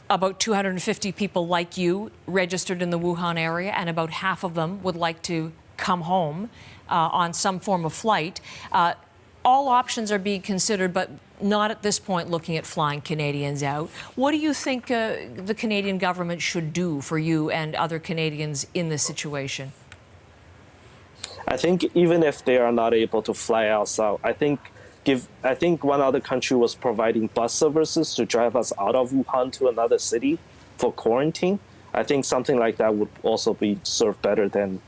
about 250 people like you registered in the Wuhan area, and about half of them would like to come home on some form of flight. All options are being considered, but not at this point looking at flying Canadians out. What do you think the Canadian government should do for you and other Canadians in this situation?
I think even if they are not able to fly us out, I think one other country was providing bus services to drive us out of Wuhan to another city for quarantine. I think something like that would also be served better than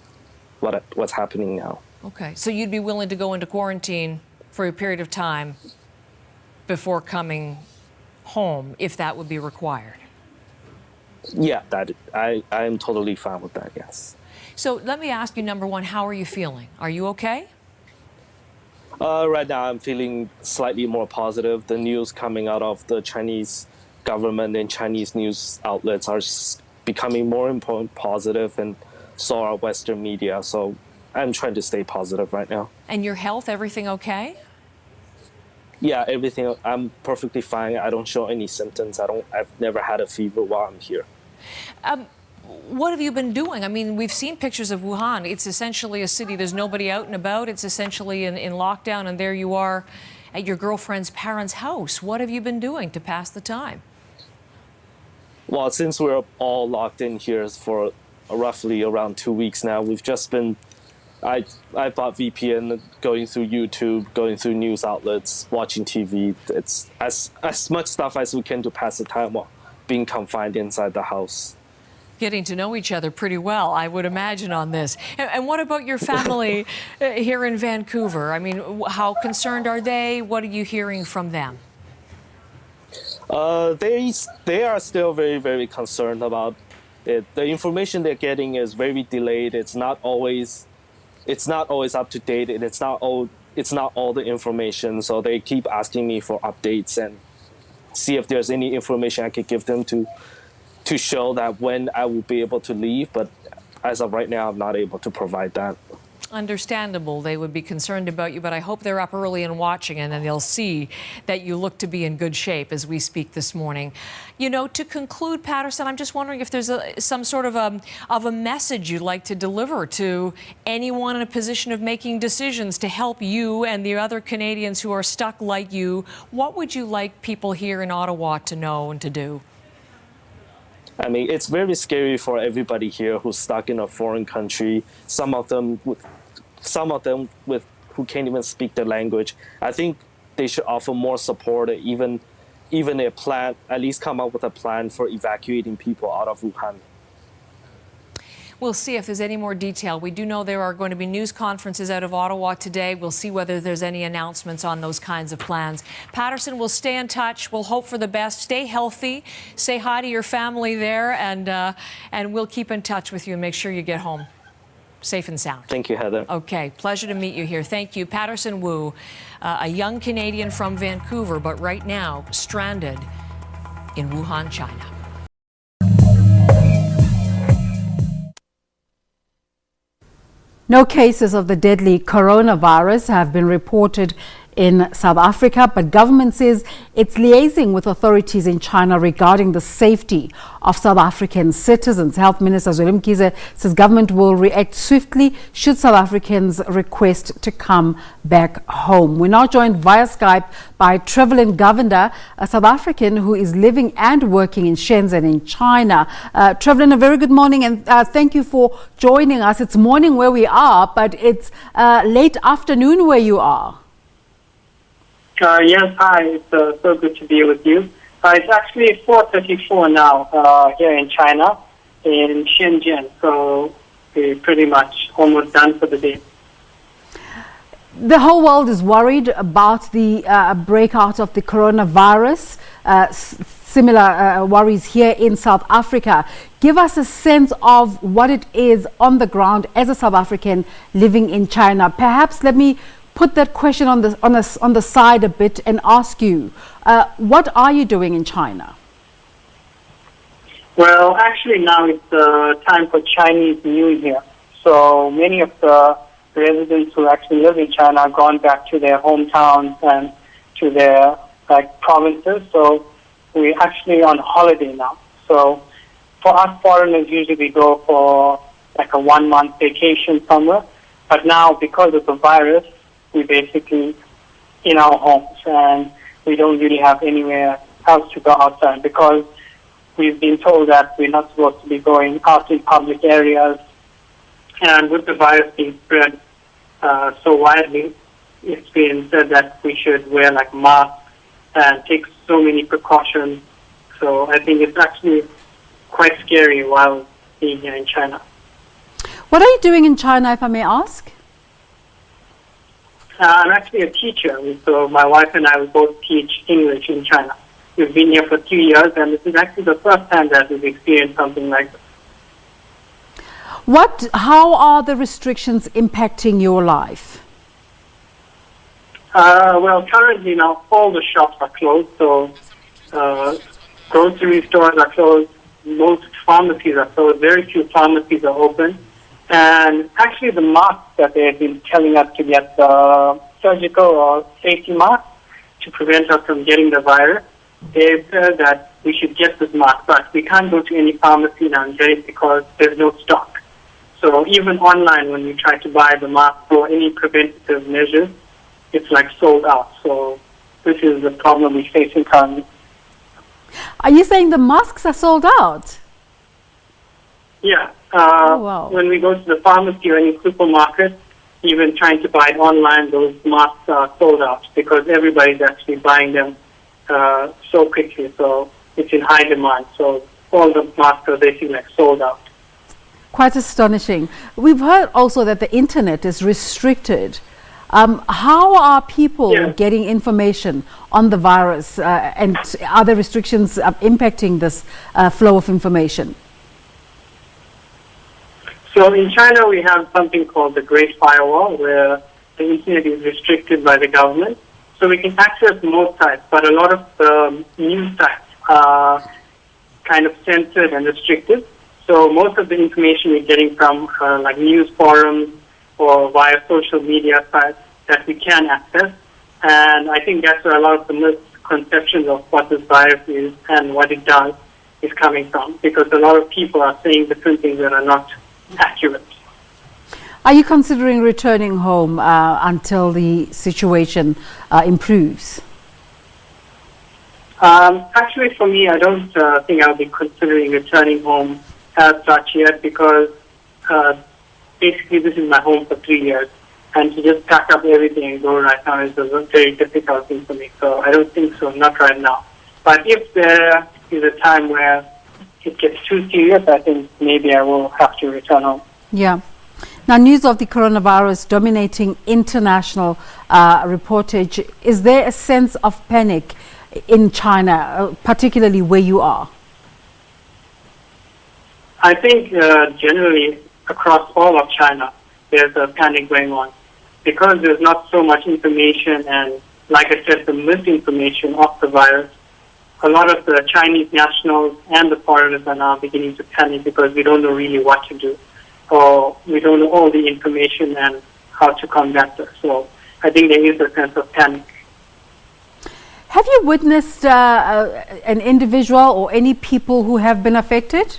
what's happening now.
Okay, so you'd be willing to go into quarantine for a period of time before coming home, if that would be required?
Yeah, I am totally fine with that, yes.
So let me ask you, number one, how are you feeling? Are you okay?
Right now I'm feeling slightly more positive. The news coming out of the Chinese government and Chinese news outlets are becoming more and more positive, and so are Western media. So I'm trying to stay positive right now.
And your health, everything okay?
Yeah, everything. I'm perfectly fine. I don't show any symptoms. I've never had a fever while I'm here.
What have you been doing? I mean, we've seen pictures of Wuhan. It's essentially a city. There's nobody out and about. It's essentially in lockdown, and there you are at your girlfriend's parents' house. What have you been doing to pass the time?
Well, since we're all locked in here for roughly around 2 weeks now, we've just been, I bought VPN, going through YouTube, going through news outlets, watching TV. It's as much stuff as we can to pass the time while being confined inside the house.
Getting to know each other pretty well, I would imagine, on this. And what about your family here in Vancouver? I mean, how concerned are they? What are you hearing from them?
They are still very, very concerned about it. The information they're getting is very delayed. It's not always up to date, and it's not all the information. So they keep asking me for updates and see if there's any information I could give them to show that when I will be able to leave. But as of right now, I'm not able to provide that.
Understandable. They would be concerned about you, but I hope they're up early and watching, and then they'll see that you look to be in good shape as we speak this morning. You know, to conclude, Patterson, I'm just wondering if there's some sort of a message you'd like to deliver to anyone in a position of making decisions to help you and the other Canadians who are stuck like you. What would you like people here in Ottawa to know and to do?
I mean, it's very scary for everybody here who's stuck in a foreign country. Some of them who can't even speak the language. I think they should offer more support, even a plan, at least come up with a plan for evacuating people out of Wuhan.
We'll see if there's any more detail. We do know there are going to be news conferences out of Ottawa today. We'll see whether there's any announcements on those kinds of plans. Patterson, we'll stay in touch. We'll hope for the best. Stay healthy. Say hi to your family there, and we'll keep in touch with you and make sure you get home safe and sound.
Thank you, Heather.
Okay, pleasure to meet you here. Thank you. Patterson Wu, a young Canadian from Vancouver, but right now stranded in Wuhan, China.
No cases of the deadly coronavirus have been reported in South Africa, but government says it's liaising with authorities in China regarding the safety of South African citizens. Health Minister Zweli Mkhize says government will react swiftly should South Africans request to come back home. We're now joined via Skype by Trevelyan Govender, a South African who is living and working in Shenzhen in China. Trevelyan, a very good morning, and thank you for joining us. It's morning where we are, but it's late afternoon where you are.
Yes, hi. It's so good to be with you. It's actually 4:34 now here in China, in Shenzhen. So we're pretty much almost done for the day.
The whole world is worried about the breakout of the coronavirus. Similar worries here in South Africa. Give us a sense of what it is on the ground as a South African living in China. Perhaps let me put that question on the side a bit and ask you, what are you doing in China?
Well, actually now it's time for Chinese New Year. So many of the residents who actually live in China have gone back to their hometowns and to their provinces. So we're actually on holiday now. So for us foreigners, usually we go for like a 1 month vacation somewhere. But now because of the virus, we basically in our homes and we don't really have anywhere else to go outside because we've been told that we're not supposed to be going out in public areas. And with the virus being spread so widely, it's been said that we should wear like masks and take so many precautions. So I think it's actually quite scary while being here in China.
What are you doing in China, if I may ask?
I'm actually a teacher, so my wife and I will both teach English in China. We've been here for 2 years, and this is actually the first time that we've experienced something like this.
How are the restrictions impacting your life?
Well, currently now all the shops are closed, so grocery stores are closed, most pharmacies are closed, very few pharmacies are open. And actually the masks that they have been telling us to get, surgical or safety masks to prevent us from getting the virus, they said that we should get this mask, but we can't go to any pharmacy now and get it because there's no stock. So even online, when you try to buy the mask or any preventative measures, it's like sold out. So this is the problem we're facing currently.
Are you saying the masks are sold out?
Yeah.
Wow.
When we go to the pharmacy or any supermarket, even trying to buy it online, those masks are sold out because everybody's actually buying them so quickly. So it's in high demand. So all the masks are basically like sold out.
Quite astonishing. We've heard also that the internet is restricted. How are people getting information on the virus, and are the restrictions impacting this flow of information?
So in China, we have something called the Great Firewall, where the internet is restricted by the government. So we can access most sites, but a lot of the news sites are kind of censored and restricted. So most of the information we're getting from like news forums or via social media sites that we can access. And I think that's where a lot of the misconceptions of what this virus is and what it does is coming from, because a lot of people are saying different things that are not accurate.
Are you considering returning home until the situation improves?
Actually, for me, I don't think I'll be considering returning home as such yet, because basically this is my home for 3 years, and to just pack up everything and go right now is a very difficult thing for me. So I don't think so, not right now. But if there is a time where it gets too serious, I think maybe I will have to return home.
Yeah. Now, news of the coronavirus dominating international reportage. Is there a sense of panic in China, particularly where you are?
I think generally across all of China, there's a panic going on because there's not so much information, and like I said, the misinformation of the virus. A lot of the Chinese nationals and the foreigners are now beginning to panic because we don't know really what to do, or we don't know all the information and how to combat it. So I think there is a sense of panic.
Have you witnessed an individual or any people who have been affected?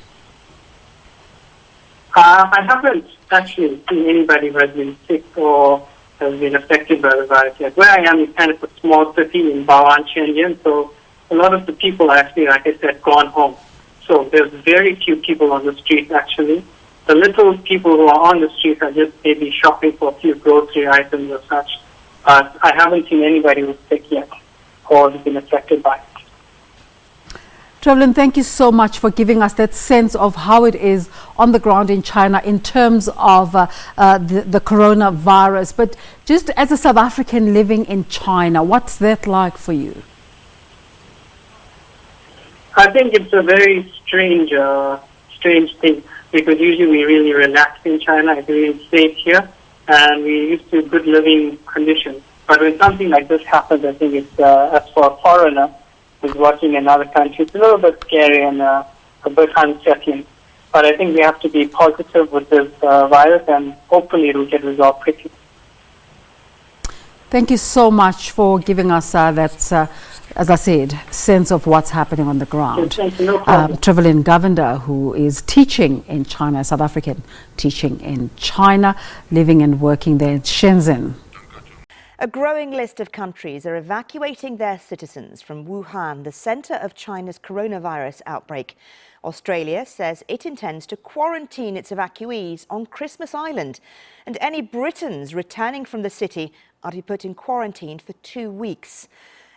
I haven't actually seen anybody who has been sick or has been affected by the virus yet. Where I am is kind of a small city in Wuhan, Shenzhen, so a lot of the people are actually, like I said, gone home. So there's very few people on the streets actually. The little people who are on the streets are just maybe shopping for a few grocery items or such. I haven't seen anybody who's sick yet or has been affected by it.
Trevelyan, thank you so much for giving us that sense of how it is on the ground in China in terms of the coronavirus. But just as a South African living in China, what's that like for you?
I think it's a very strange thing, because usually we really relax in China. It's really safe here, and we're used to good living conditions. But when something like this happens, I think it's, as for a foreigner who's working in another country, it's a little bit scary and a bit unsettling. But I think we have to be positive with this virus, and hopefully it will get resolved quickly.
Thank you so much for giving us that, as I said, sense of what's happening on the ground.
Thank you. No problem.
Trevelyan Govender, who is teaching in China, South African, teaching in China, living and working there in Shenzhen.
A growing list of countries are evacuating their citizens from Wuhan, the centre of China's coronavirus outbreak. Australia says it intends to quarantine its evacuees on Christmas Island, and any Britons returning from the city are to be put in quarantine for 2 weeks.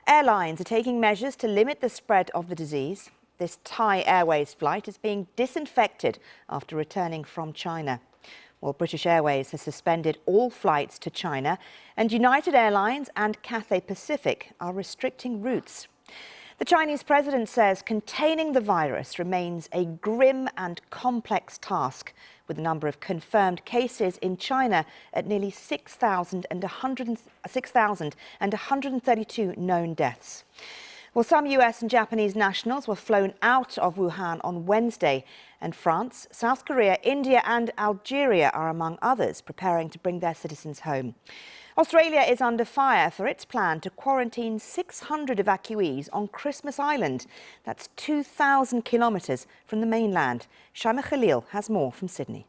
Airlines are taking measures to limit the spread of the disease. This Thai Airways flight is being disinfected after returning from China. Well, British Airways has suspended all flights to China, and United Airlines and Cathay Pacific are restricting routes. The Chinese president says containing the virus remains a grim and complex task, with the number of confirmed cases in China at nearly 6,132 known deaths. Well, some US and Japanese nationals were flown out of Wuhan on Wednesday, and France, South Korea, India and Algeria are among others preparing to bring their citizens home. Australia is under fire for its plan to quarantine 600 evacuees on Christmas Island. That's 2,000 kilometres from the mainland. Shaima Khalil has more from Sydney.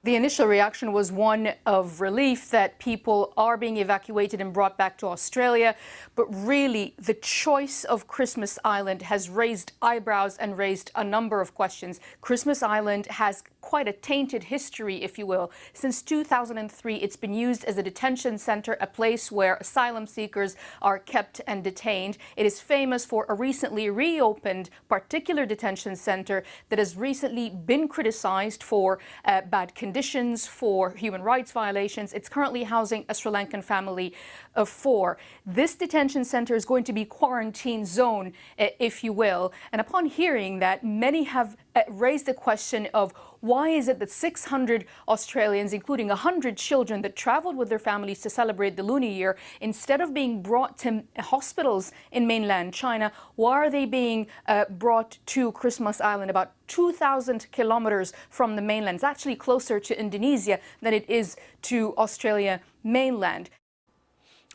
The initial reaction was one of relief that people are being evacuated and brought back to Australia. But really, the choice of Christmas Island has raised eyebrows and raised a number of questions. Christmas Island has quite a tainted history, if you will. Since 2003, it's been used as a detention center, a place where asylum seekers are kept and detained. It is famous for a recently reopened particular detention center that has recently been criticized for bad conditions, for human rights violations. It's currently housing a Sri Lankan family of 4. This detention center is going to be quarantine zone, if you will. And upon hearing that, many have raised the question of why is it that 600 Australians, including 100 children that traveled with their families to celebrate the Lunar Year, instead of being brought to hospitals in mainland China, why are they being brought to Christmas Island, about 2,000 kilometers from the mainland? It's actually closer to Indonesia than it is to Australia mainland.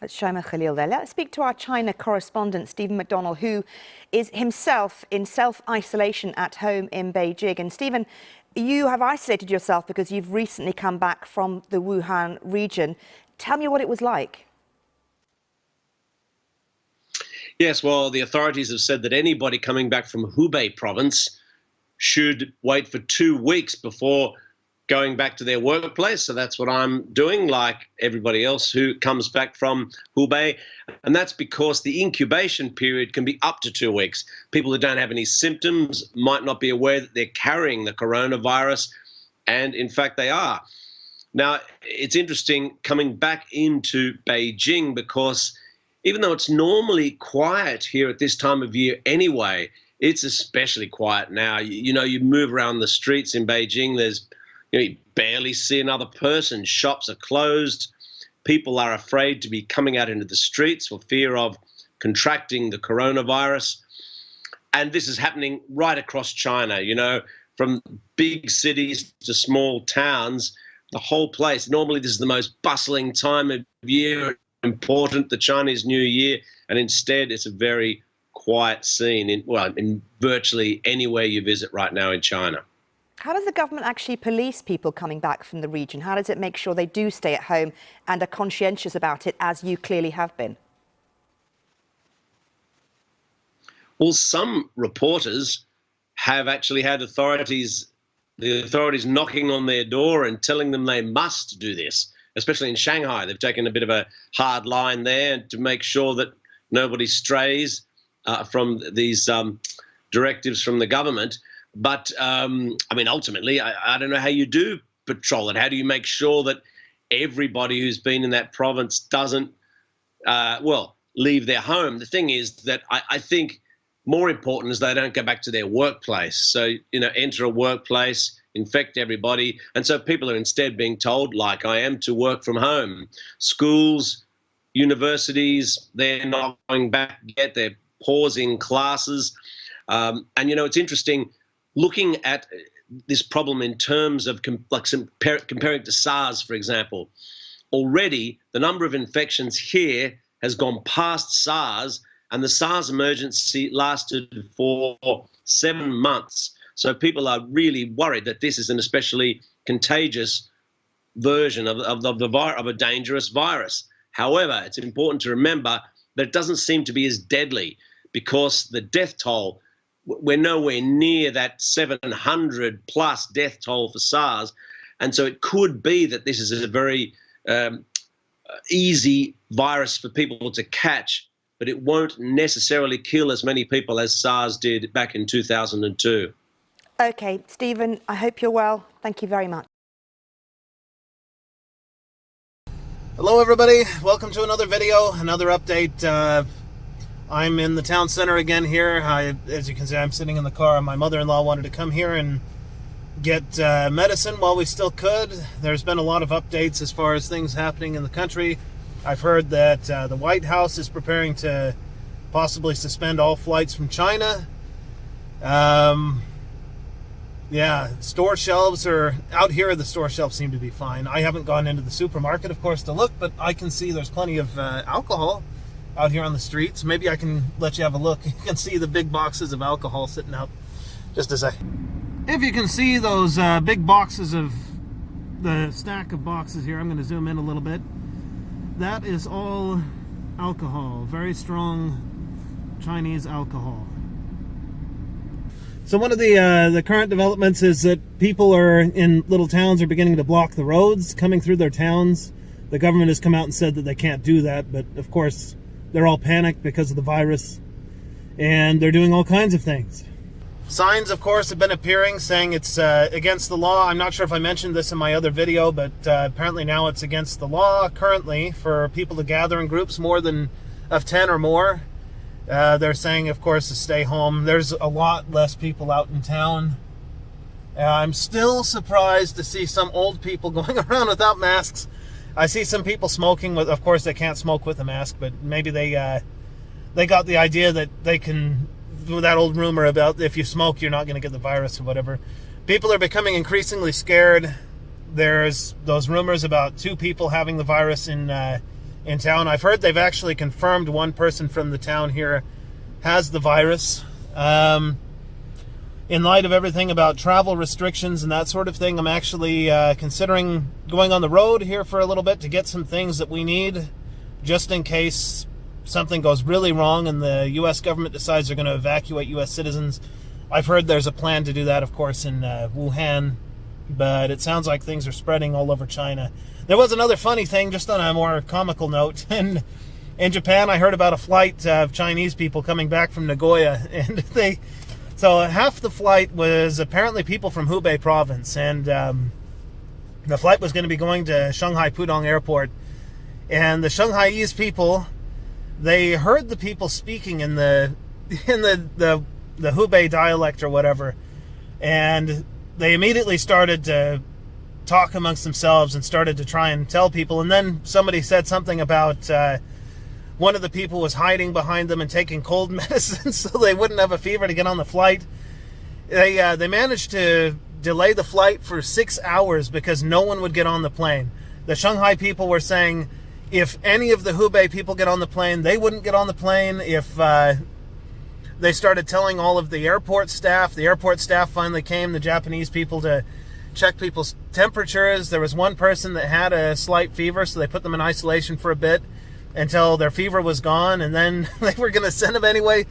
That's Shaima Khalil there. Let's speak to our China correspondent, Stephen McDonnell, who is himself in self-isolation at home in Beijing. And Stephen, you have isolated yourself because you've recently come back from the Wuhan region. Tell me what it was like.
Yes, well, the authorities have said that anybody coming back from Hubei province should wait for 2 weeks before going back to their workplace. So that's what I'm doing, like everybody else who comes back from Hubei. And that's because the incubation period can be up to 2 weeks. People who don't have any symptoms might not be aware that they're carrying the coronavirus, and in fact they are. Now, it's interesting coming back into Beijing because even though it's normally quiet here at this time of year anyway, it's especially quiet now. You know, you move around the streets in Beijing, you barely see another person. Shops are closed. People are afraid to be coming out into the streets for fear of contracting the coronavirus. And this is happening right across China, you know, from big cities to small towns, the whole place. Normally this is the most bustling time of year, important, the Chinese New Year, and instead it's a very quiet scene in virtually anywhere you visit right now in China.
How does the government actually police people coming back from the region? How does it make sure they do stay at home and are conscientious about it, as you clearly have been?
Well, some reporters have actually had the authorities knocking on their door and telling them they must do this, especially in Shanghai. They've taken a bit of a hard line there to make sure that nobody strays from these directives from the government. But, I mean, ultimately, I don't know how you do patrol it. How do you make sure that everybody who's been in that province doesn't, leave their home? The thing is that I think more important is they don't go back to their workplace. So, you know, enter a workplace, infect everybody. And so people are instead being told, like I am, to work from home. Schools, universities, they're not going back yet. They're pausing classes. And, you know, it's interesting looking at this problem in terms of comparing to SARS, for example. Already, the number of infections here has gone past SARS, and the SARS emergency lasted for 7 months. So people are really worried that this is an especially contagious version of a dangerous virus. However, it's important to remember that it doesn't seem to be as deadly because the death toll, we're nowhere near that 700 plus death toll for SARS. And so it could be that this is a very easy virus for people to catch, but it won't necessarily kill as many people as SARS did back in 2002.
Okay, Stephen, I hope you're well. Thank you very much.
Hello, everybody. Welcome to another video, another update. I'm in the town center again here. As you can see, I'm sitting in the car. My mother-in-law wanted to come here and get medicine while we still could. There's been a lot of updates as far as things happening in the country. I've heard that the White House is preparing to possibly suspend all flights from China. Yeah, store shelves are out here. The store shelves seem to be fine. I haven't gone into the supermarket, of course, to look, but I can see there's plenty of alcohol out here on the streets. Maybe I can let you have a look. You can see the big boxes of alcohol sitting out. Just a sec. If you can see those big boxes of the stack of boxes here, I'm going to zoom in a little bit. That is all alcohol, very strong Chinese alcohol. So one of the current developments is that people in little towns are beginning to block the roads coming through their towns. The government has come out and said that they can't do that, but of course they're all panicked because of the virus, and they're doing all kinds of things. Signs, of course, have been appearing saying it's against the law. I'm not sure if I mentioned this in my other video, but apparently now it's against the law currently for people to gather in groups of 10 or more. They're saying, of course, to stay home. There's a lot less people out in town. I'm still surprised to see some old people going around without masks. I see some people smoking with, of course, they can't smoke with a mask, but maybe they got the idea that they can, that old rumor about if you smoke, you're not going to get the virus or whatever. People are becoming increasingly scared. There's those rumors about 2 people having the virus in town. I've heard they've actually confirmed one person from the town here has the virus. In light of everything about travel restrictions and that sort of thing, I'm actually considering going on the road here for a little bit to get some things that we need, just in case something goes really wrong and the U.S. government decides they're going to evacuate U.S. citizens. I've heard there's a plan to do that, of course, in Wuhan, but it sounds like things are spreading all over China. There was another funny thing, just on a more comical note. In Japan, I heard about a flight of Chinese people coming back from Nagoya, and so half the flight was apparently people from Hubei province, and the flight was going to be going to Shanghai Pudong Airport, and the Shanghaiese people, they heard the people speaking in the Hubei dialect or whatever, and they immediately started to talk amongst themselves and started to try and tell people. And then somebody said something about one of the people was hiding behind them and taking cold medicine so they wouldn't have a fever to get on the flight. They managed to delay the flight for 6 hours because no one would get on the plane. The Shanghai people were saying if any of the Hubei people get on the plane, they wouldn't get on the plane. If they started telling all of the airport staff finally came, the Japanese people, to check people's temperatures. There was one person that had a slight fever, so they put them in isolation for a bit until their fever was gone, and then they were going to send them anyway,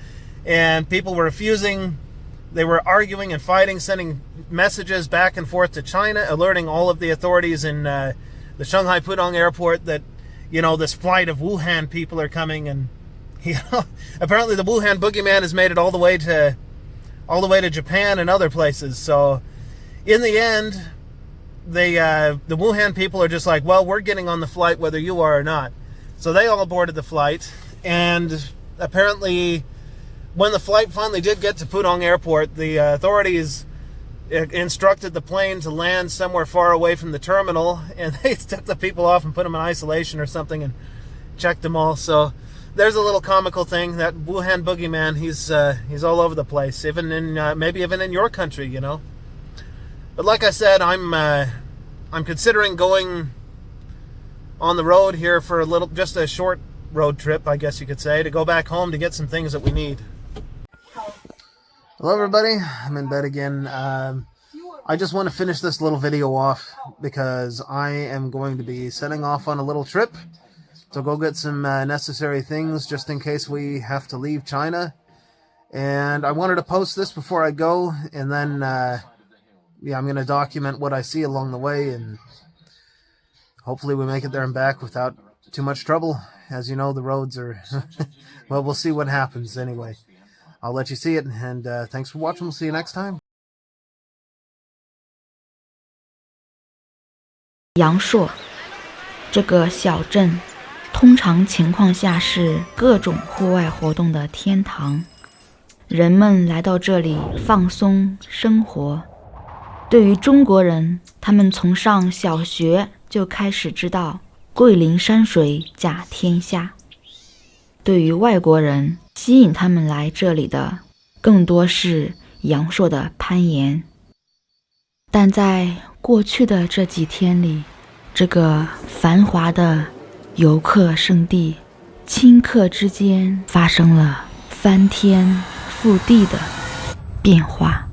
and people were refusing. They were arguing and fighting, sending messages back and forth to China, alerting all of the authorities in the Shanghai Pudong Airport that, you know, this flight of Wuhan people are coming, and apparently the Wuhan boogeyman has made it all the way to Japan and other places. So in the end, the Wuhan people are just like, well, we're getting on the flight whether you are or not. So they all boarded the flight, and apparently when the flight finally did get to Pudong Airport, the authorities instructed the plane to land somewhere far away from the terminal, and they took the people off and put them in isolation or something and checked them all. So there's a little comical thing. That Wuhan boogeyman, he's all over the place, even in maybe even in your country, you know. But like I said, I'm considering going on the road here for just a short road trip, I guess you could say, to go back home to get some things that we need. Hello everybody, I'm in bed again. I just want to finish this little video off because I am going to be setting off on a little trip to go get some necessary things just in case we have to leave China. And I wanted to post this before I go, and then yeah, I'm going to document what I see along the way, and hopefully we make it there and back without too much trouble. As you know, the roads are well, we'll see what happens anyway. I'll let you see it, and thanks for watching. We'll see you next time.
阳朔这个小镇通常情况下是各种户外活动的天堂，人们来到这里放松生活。对于中国人，他们从上小学就开始知道桂林山水甲天下。对于外国人，吸引他们来这里的更多是阳朔的攀岩。但在过去的这几天里，这个繁华的游客胜地，顷刻之间发生了翻天覆地的变化。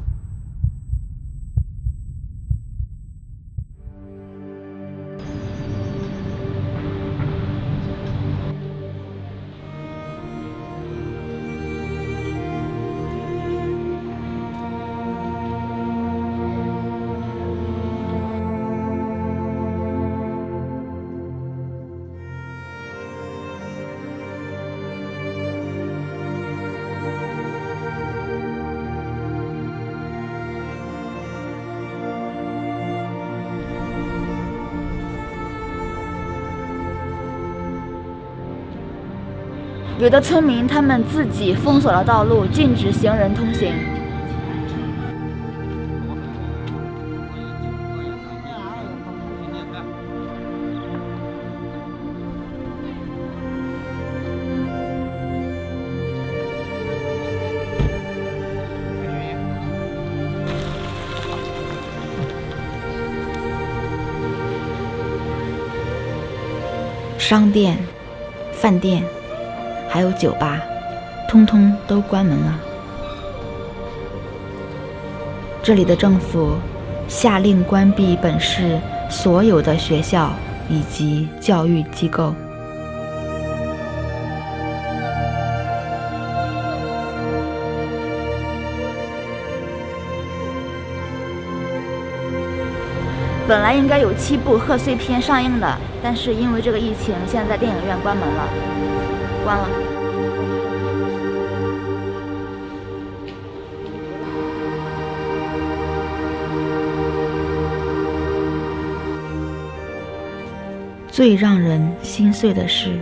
有的村民他们自己封锁了道路，禁止行人通行。
商店、饭店还有酒吧，通通都关门了。这里的政府下令关闭本市所有的学校以及教育机构。
本来应该有7部贺岁片上映的，但是因为这个疫情，现在电影院关门了，关了。
最让人心碎的是，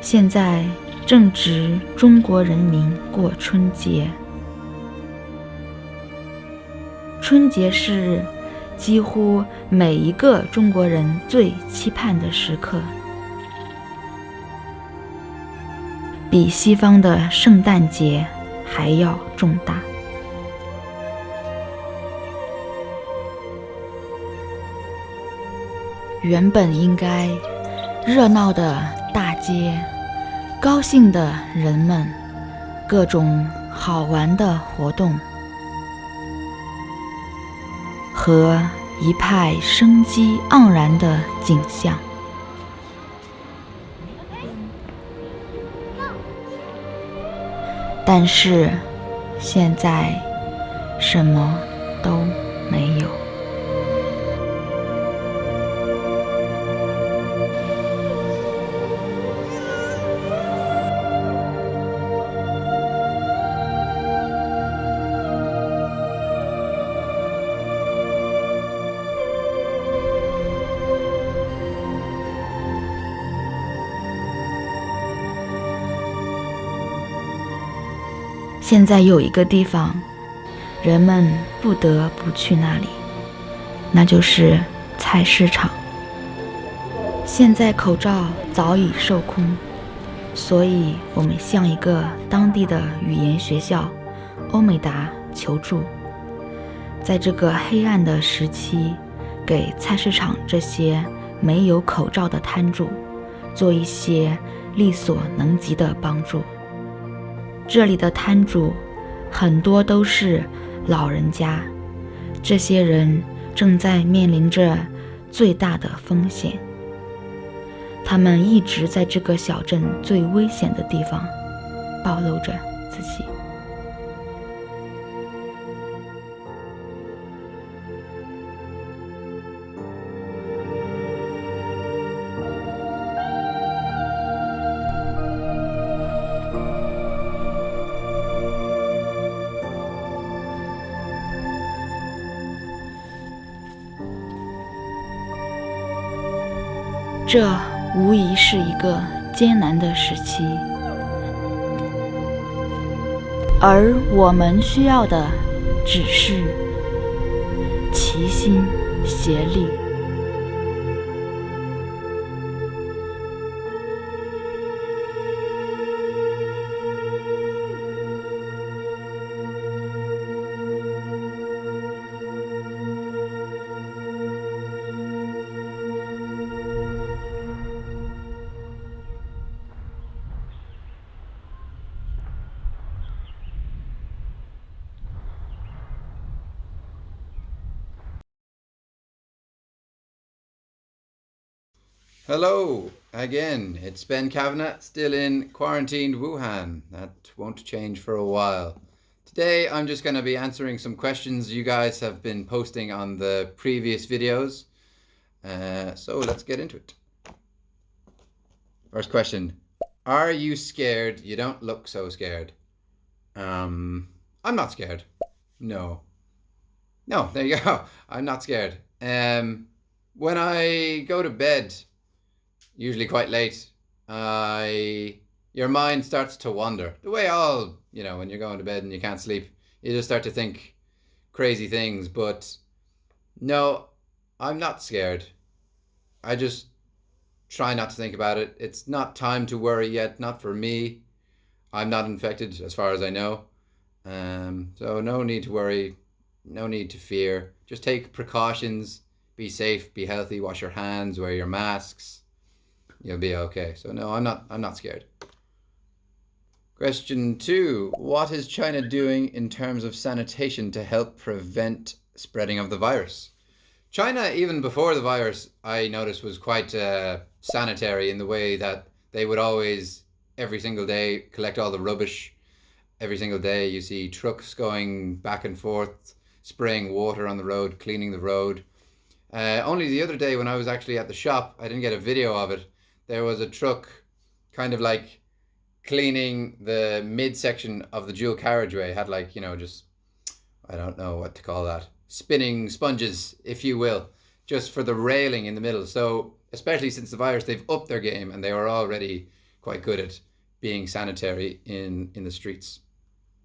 现在正值中国人民过春节。春节是几乎每一个中国人最期盼的时刻，比西方的圣诞节还要重大。原本应该热闹的大街，高兴的人们，各种好玩的活动，和一派生机盎然的景象，但是现在什么都没有。现在有一个地方，人们不得不去那里，那就是菜市场。现在口罩早已售空，所以我们向一个当地的语言学校欧美达求助，在这个黑暗的时期，给菜市场这些没有口罩的摊主做一些力所能及的帮助。这里的摊主很多都是老人家，这些人正在面临着最大的风险。他们一直在这个小镇最危险的地方暴露着自己。这无疑是一个艰难的时期，而我们需要的只是齐心协力。
Hello again, it's Ben Kavanagh, still in quarantined Wuhan. That won't change for a while. Today I'm just going to be answering some questions you guys have been posting on the previous videos. So let's get into it. First question, are you scared? You don't look so scared. I'm not scared. No, there you go. I'm not scared. When I go to bed, usually quite late, your mind starts to wander. The way when you're going to bed and you can't sleep, you just start to think crazy things. But no, I'm not scared. I just try not to think about it. It's not time to worry yet, not for me. I'm not infected as far as I know. So no need to worry, no need to fear. Just take precautions, be safe, be healthy, wash your hands, wear your masks. You'll be okay. So no, I'm not scared. Question 2. What is China doing in terms of sanitation to help prevent spreading of the virus? China, even before the virus, I noticed was quite sanitary in the way that they would always, every single day, collect all the rubbish. Every single day you see trucks going back and forth, spraying water on the road, cleaning the road. Only the other day when I was actually at the shop, I didn't get a video of it, there was a truck kind of like cleaning the midsection of the dual carriageway. It had just, I don't know what to call that, spinning sponges, if you will, just for the railing in the middle. So especially since the virus, they've upped their game and they were already quite good at being sanitary in the streets.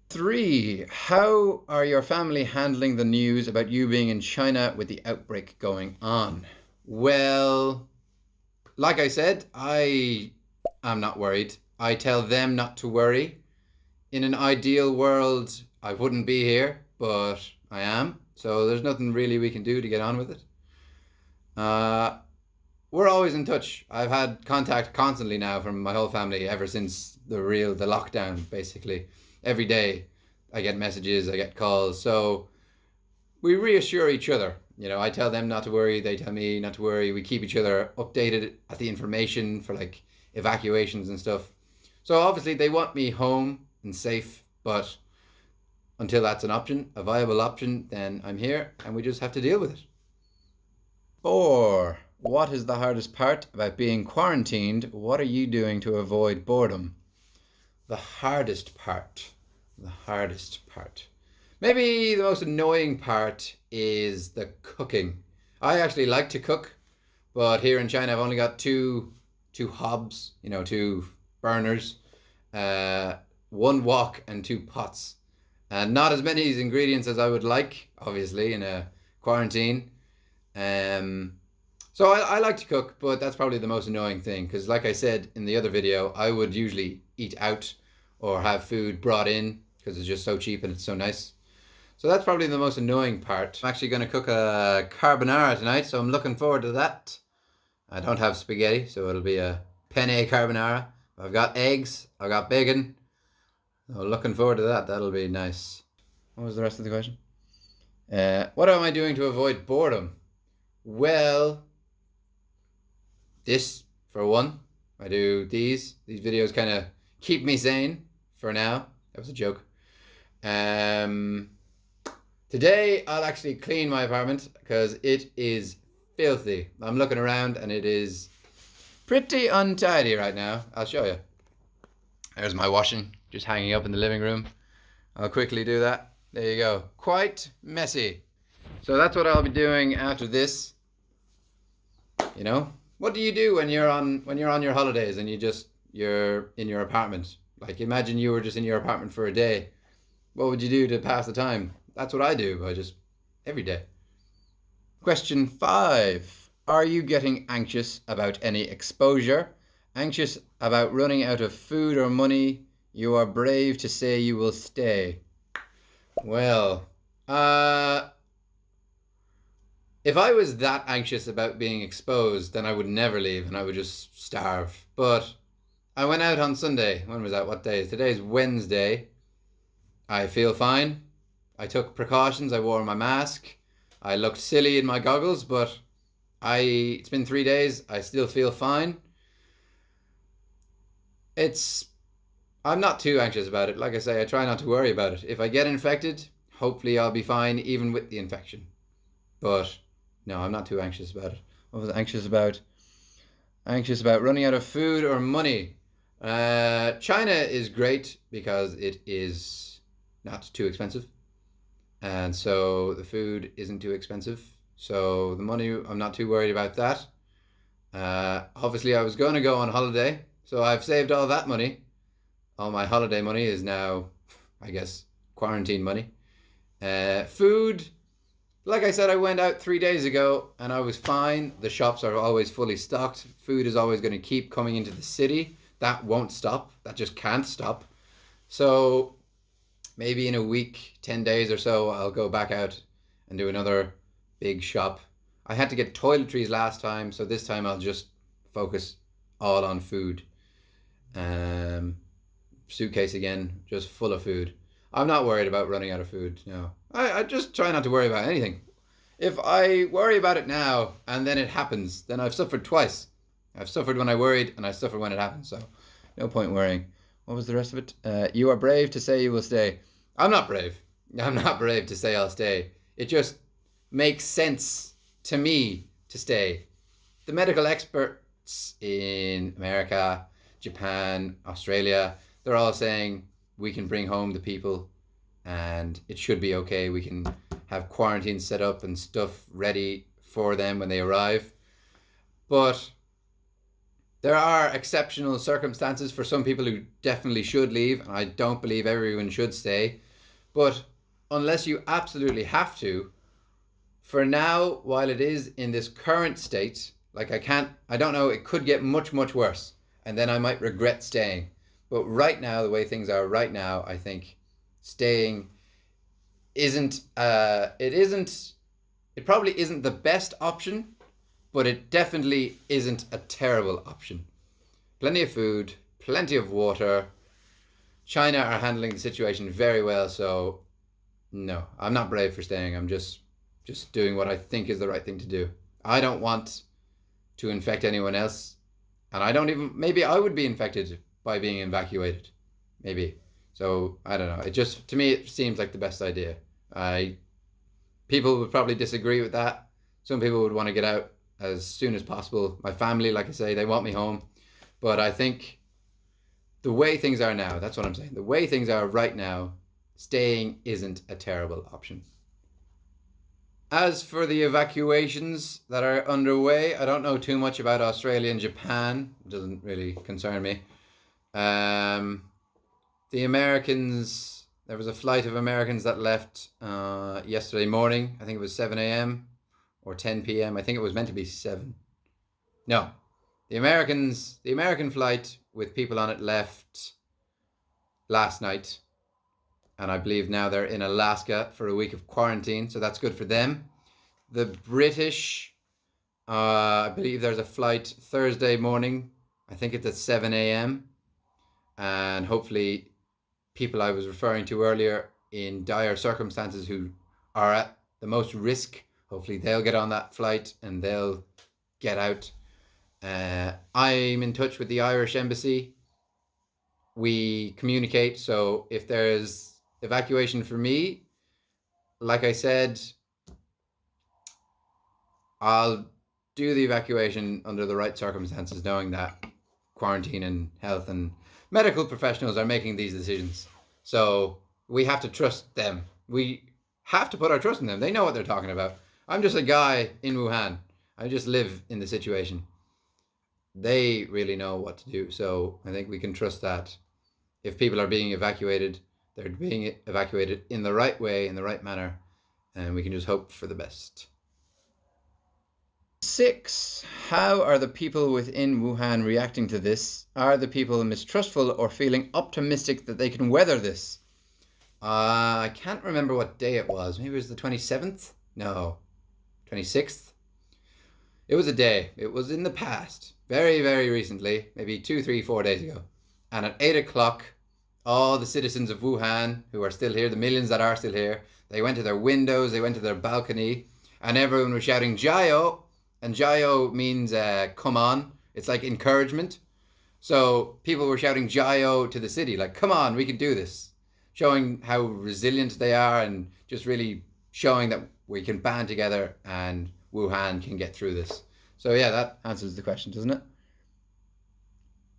3. How are your family handling the news about you being in China with the outbreak going on? Well, like I said, I am not worried. I tell them not to worry. In an ideal world, I wouldn't be here, but I am. So there's nothing really we can do to get on with it. We're always in touch. I've had contact constantly now from my whole family ever since the lockdown, basically. Every day I get messages, I get calls. So we reassure each other. I tell them not to worry, they tell me not to worry. We keep each other updated at the information for evacuations and stuff. So obviously they want me home and safe, but until that's an option, a viable option, then I'm here and we just have to deal with it. 4. What is the hardest part about being quarantined? What are you doing to avoid boredom? The hardest part. Maybe the most annoying part is the cooking. I actually like to cook, but here in China I've only got two hobs, 2 burners, 1 wok and 2 pots. And not as many ingredients as I would like, obviously, in a quarantine. So I like to cook, but that's probably the most annoying thing, because like I said in the other video, I would usually eat out or have food brought in because it's just so cheap and it's so nice. So that's probably the most annoying part. I'm actually going to cook a carbonara tonight, so I'm looking forward to that. I don't have spaghetti, so it'll be a penne carbonara. I've got eggs, I've got bacon. So looking forward to that. That'll be nice. What was the rest of the question? What am I doing to avoid boredom? Well, this for one. I do these videos kind of keep me sane for now. That was a joke. Today I'll actually clean my apartment because it is filthy. I'm looking around and it is pretty untidy right now. I'll show you. There's my washing just hanging up in the living room. I'll quickly do that. There you go. Quite messy. So that's what I'll be doing after this. What do you do when you're on your holidays and you're in your apartment? Imagine you were just in your apartment for a day. What would you do to pass the time? That's what I do. Every day. Question 5. Are you getting anxious about any exposure? Anxious about running out of food or money? You are brave to say you will stay. Well, if I was that anxious about being exposed, then I would never leave and I would just starve. But I went out on Sunday. When was that? What day? Today's Wednesday. I feel fine. I took precautions. I wore my mask. I looked silly in my goggles, but It's been 3 days. I still feel fine. I'm not too anxious about it. Like I say, I try not to worry about it. If I get infected, hopefully I'll be fine even with the infection. But no, I'm not too anxious about it. What was I anxious about? Anxious about running out of food or money. China is great because it is not too expensive. And so the food isn't too expensive. So the money, I'm not too worried about that. Obviously, I was going to go on holiday. So I've saved all that money. All my holiday money is now, I guess, quarantine money. Food, like I said, I went out 3 days ago and I was fine. The shops are always fully stocked. Food is always going to keep coming into the city. That won't stop. That just can't stop. So maybe in a week, 10 days or so, I'll go back out and do another big shop. I had to get toiletries last time, so this time I'll just focus all on food. Suitcase again, just full of food. I'm not worried about running out of food. No, I just try not to worry about anything. If I worry about it now and then it happens, then I've suffered twice. I've suffered when I worried and I suffered when it happened. So no point worrying. What was the rest of it? You are brave to say you will stay. I'm not brave. I'm not brave to say I'll stay. It just makes sense to me to stay. The medical experts in America, Japan, Australia, they're all saying we can bring home the people and it should be okay. We can have quarantine set up and stuff ready for them when they arrive. But there are exceptional circumstances for some people who definitely should leave. And I don't believe everyone should stay. But unless you absolutely have to, for now, while it is in this current state, like I don't know, it could get much, much worse. And then I might regret staying. But right now, the way things are right now, I think staying it probably isn't the best option, but it definitely isn't a terrible option. Plenty of food, plenty of water. China are handling the situation very well, so no, I'm not brave for staying. I'm just doing what I think is the right thing to do. I don't want to infect anyone else, and maybe I would be infected by being evacuated, maybe. So I don't know. To me, it seems like the best idea. People would probably disagree with that. Some people would want to get out as soon as possible. My family, like I say, they want me home. But I think the way things are now, that's what I'm saying. The way things are right now, staying isn't a terrible option. As for the evacuations that are underway, I don't know too much about Australia and Japan. It doesn't really concern me. The Americans, there was a flight of Americans that left yesterday morning. I think it was 7 a.m. or 10 p.m. I think it was meant to be 7. No, the American flight with people on it left last night. And I believe now they're in Alaska for a week of quarantine. So that's good for them. The British, I believe there's a flight Thursday morning. I think it's at 7 a.m. And hopefully people I was referring to earlier in dire circumstances who are at the most risk, hopefully they'll get on that flight and they'll get out. I'm in touch with the Irish embassy. We communicate, so if there's evacuation for me, like I said, I'll do the evacuation under the right circumstances, knowing that quarantine and health and medical professionals are making these decisions. So we have to trust them. We have to put our trust in them. They know what they're talking about. I'm just a guy in Wuhan. I just live in the situation. They really know what to do. So I think we can trust that if people are being evacuated, they're being evacuated in the right way, in the right manner, and we can just hope for the best. 6. How are the people within Wuhan reacting to this? Are the people mistrustful or feeling optimistic that they can weather this? I can't remember what day it was. Maybe it was the 27th? No, 26th? It was a day. It was in the past. Very, very recently. Maybe 2, 3, 4 days ago. And at 8 o'clock, all the citizens of Wuhan who are still here, the millions that are still here, they went to their windows, they went to their balcony, and everyone was shouting, "Jiao!" and Jiao means come on. It's like encouragement. So people were shouting Jiao to the city, like, come on, we can do this. Showing how resilient they are and just really showing that we can band together and Wuhan can get through this. So yeah, that answers the question, doesn't it?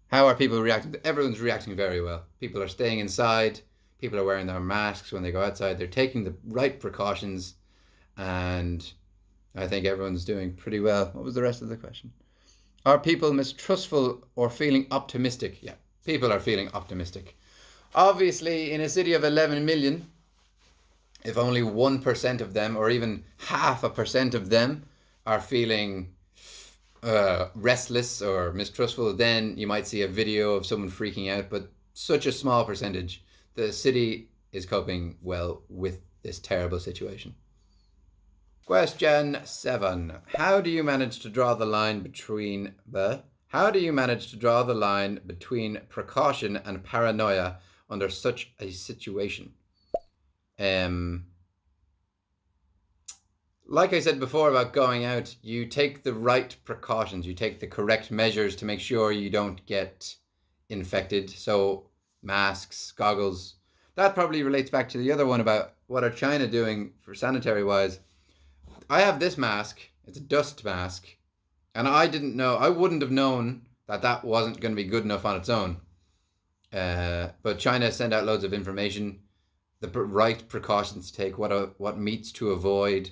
How are people reacting? Everyone's reacting very well. People are staying inside. People are wearing their masks when they go outside. They're taking the right precautions. And I think everyone's doing pretty well. What was the rest of the question? Are people mistrustful or feeling optimistic? Yeah, people are feeling optimistic. Obviously, in a city of 11 million, if only 1% of them, or even 0.5% of them, are feeling restless or mistrustful, then you might see a video of someone freaking out. But such a small percentage, the city is coping well with this terrible situation. Question 7. How do you manage to draw the line between precaution and paranoia under such a situation? Like I said before about going out, you take the right precautions, you take the correct measures to make sure you don't get infected. So masks, goggles. That probably relates back to the other one about what are China doing for sanitary wise. I have this mask. It's a dust mask. And I wouldn't have known that wasn't going to be good enough on its own. But China sent out loads of information, the right precautions to take, what meats to avoid,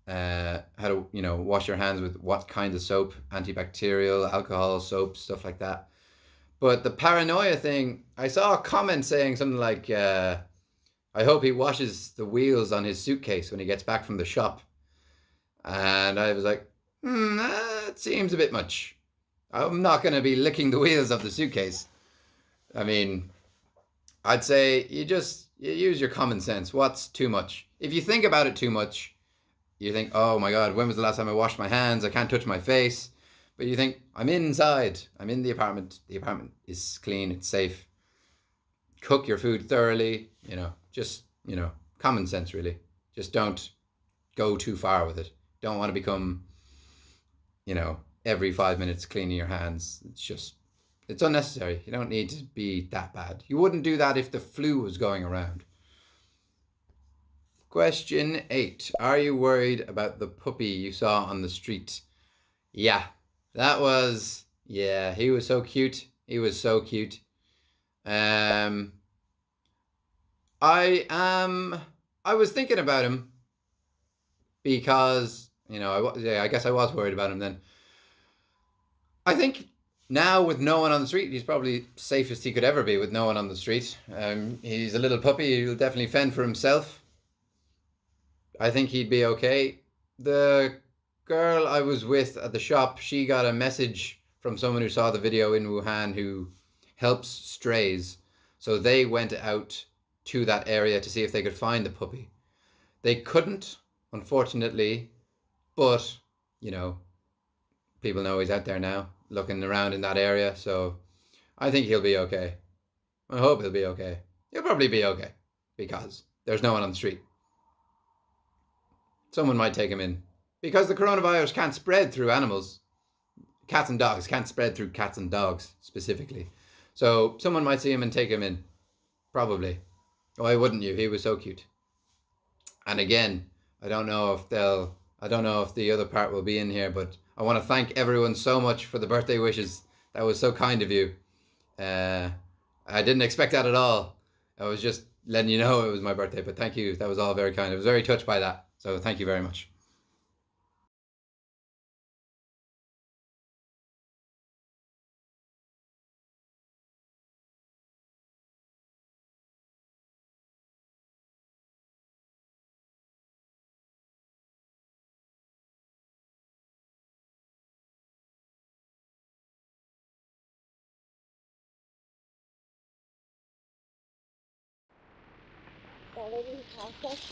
how to wash your hands with what kind of soap, antibacterial, alcohol, soap, stuff like that. But the paranoia thing, I saw a comment saying something like, I hope he washes the wheels on his suitcase when he gets back from the shop. And I was like, that seems a bit much. I'm not going to be licking the wheels of the suitcase. I mean, I'd say you use your common sense. What's too much? If you think about it too much, you think, oh my God, when was the last time I washed my hands? I can't touch my face. But you think, I'm inside. I'm in the apartment. The apartment is clean. It's safe. Cook your food thoroughly. Common sense, really. Just don't go too far with it. Don't want to become, every 5 minutes cleaning your hands. It's unnecessary. You don't need to be that bad. You wouldn't do that if the flu was going around. Question 8. Are you worried about the puppy you saw on the street? Yeah, he was so cute. He was so cute. I was thinking about him because, I guess I was worried about him then. I think now with no one on the street, he's probably safest he could ever be with no one on the street. He's a little puppy. He'll definitely fend for himself. I think he'd be okay. The girl I was with at the shop, she got a message from someone who saw the video in Wuhan who helps strays. So they went out to that area to see if they could find the puppy. They couldn't, unfortunately, but, people know he's out there now, looking around in that area, so I think he'll be okay. I hope he'll be okay. He'll probably be okay, because there's no one on the street. Someone might take him in. Because the coronavirus can't spread through animals. Cats and dogs can't spread through cats and dogs, specifically. So someone might see him and take him in. Probably. Why wouldn't you? He was so cute. And again, I don't know if the other part will be in here, but I want to thank everyone so much for the birthday wishes. That was so kind of you. I didn't expect that at all. I was just letting you know it was my birthday, but thank you. That was all very kind. I was very touched by that. So thank you very much.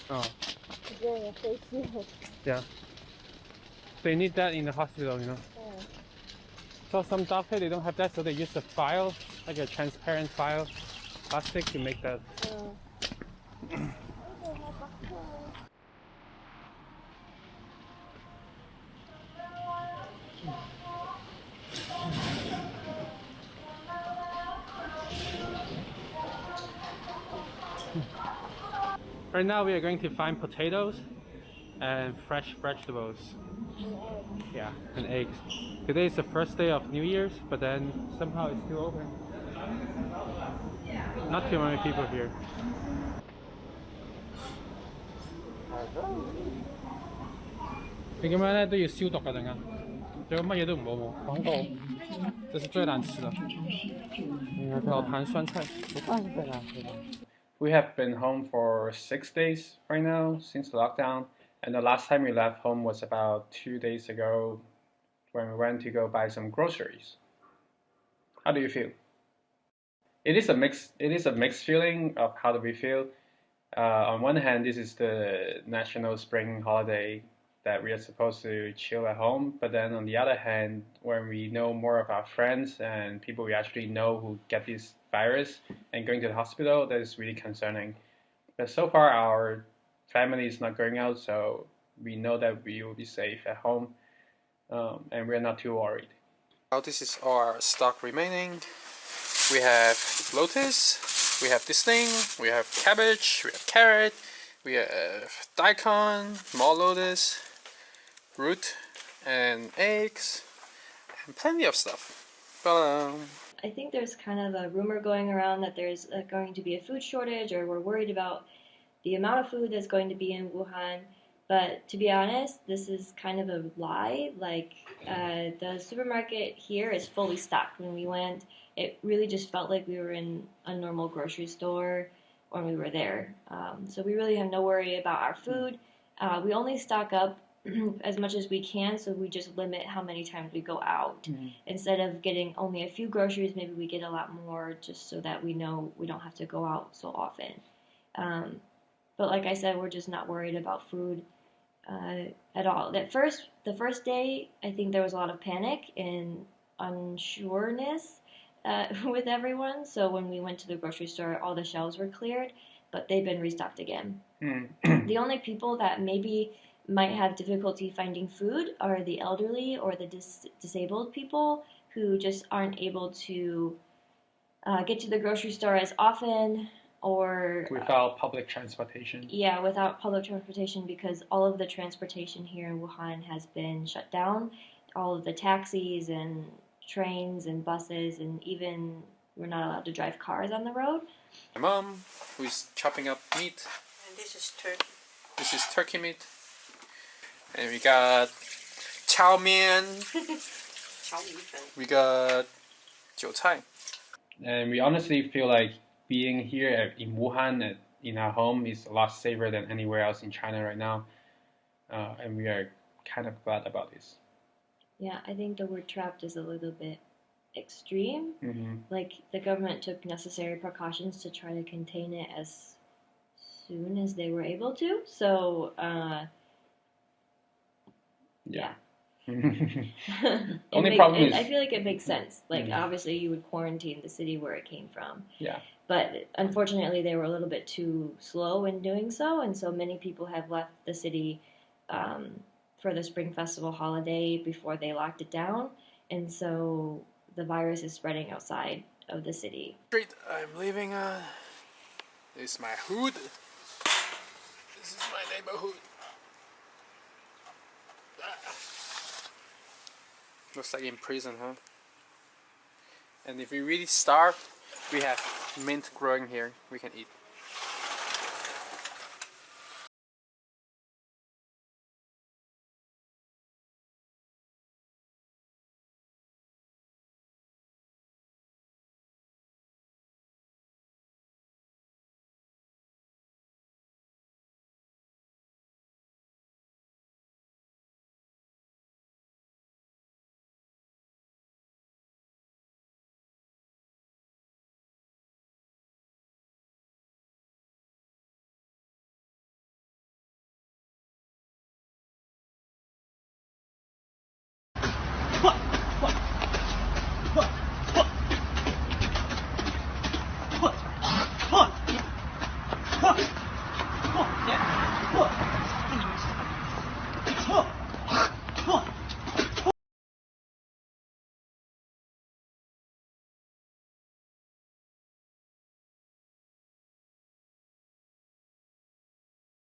Oh. Yeah. They need that in the hospital, So some doctors, they don't have that, so they use a file, like a transparent file, plastic, to make that.
Right now we are going to find potatoes and fresh vegetables. Yeah, and eggs. Today is the first day of New Year's, but then somehow it's still open. Not too many people here.你咁樣咧都要消毒㗎，陣間最好乜嘢都唔好冇廣告，這是最難吃的。老壇酸菜，We have been home for 6 days right now since the lockdown, and the last time we left home was about 2 days ago when we went to go buy some groceries. How do you feel? It is a mixed feeling of how do we feel. On one hand, this is the national spring holiday that we are supposed to chill at home, but then on the other hand, when we know more of our friends and people we actually know who get this virus and going to the hospital, that is really concerning. But so far our family is not going out, so we know that we will be safe at home, and we're not too worried.
Now this is our stock remaining. We have lotus, we have this thing, we have cabbage, we have carrot, we have daikon, small lotus, root, and eggs, and plenty of stuff.
I think there's kind of a rumor going around that there's going to be a food shortage, or we're worried about the amount of food that's going to be in Wuhan. But to be honest, this is kind of a lie. Like, the supermarket here is fully stocked. When we went, it really just felt like we were in a normal grocery store when we were there. So we really have no worry about our food. We only stock up as much as we can, so we just limit how many times we go out. Instead of getting only a few groceries, maybe we get a lot more, just so that we know we don't have to go out so often. But like I said, we're just not worried about food at all. The first day, I think there was a lot of panic and unsureness with everyone. So when we went to the grocery store, all the shelves were cleared, but they've been restocked again. The only people that maybe might have difficulty finding food are the elderly or the disabled people who just aren't able to get to the grocery store as often, or
without public transportation.
Yeah, without public transportation, because all of the transportation here in Wuhan has been shut down. All of the taxis and trains and buses, and even we're not allowed to drive cars on the road.
My mom, who is chopping up meat.
And this is turkey.
This is turkey meat. And we got chow mein. We got 韭菜.
And we honestly feel like being here in Wuhan in our home is a lot safer than anywhere else in China right now. And we are kind of glad about this.
Yeah, I think the word trapped is a little bit extreme. Like, the government took necessary precautions to try to contain it as soon as they were able to. So, yeah.
Only problem is,
I feel like it makes sense. Like, obviously you would quarantine the city where it came from.
Yeah.
But unfortunately they were a little bit too slow in doing so, and so many people have left the city for the Spring Festival holiday before they locked it down, and so the virus is spreading outside of the city.
Street I'm living on. This is my hood. This is my neighborhood. Looks like in prison, huh? And if we really starve, we have mint growing here we can eat.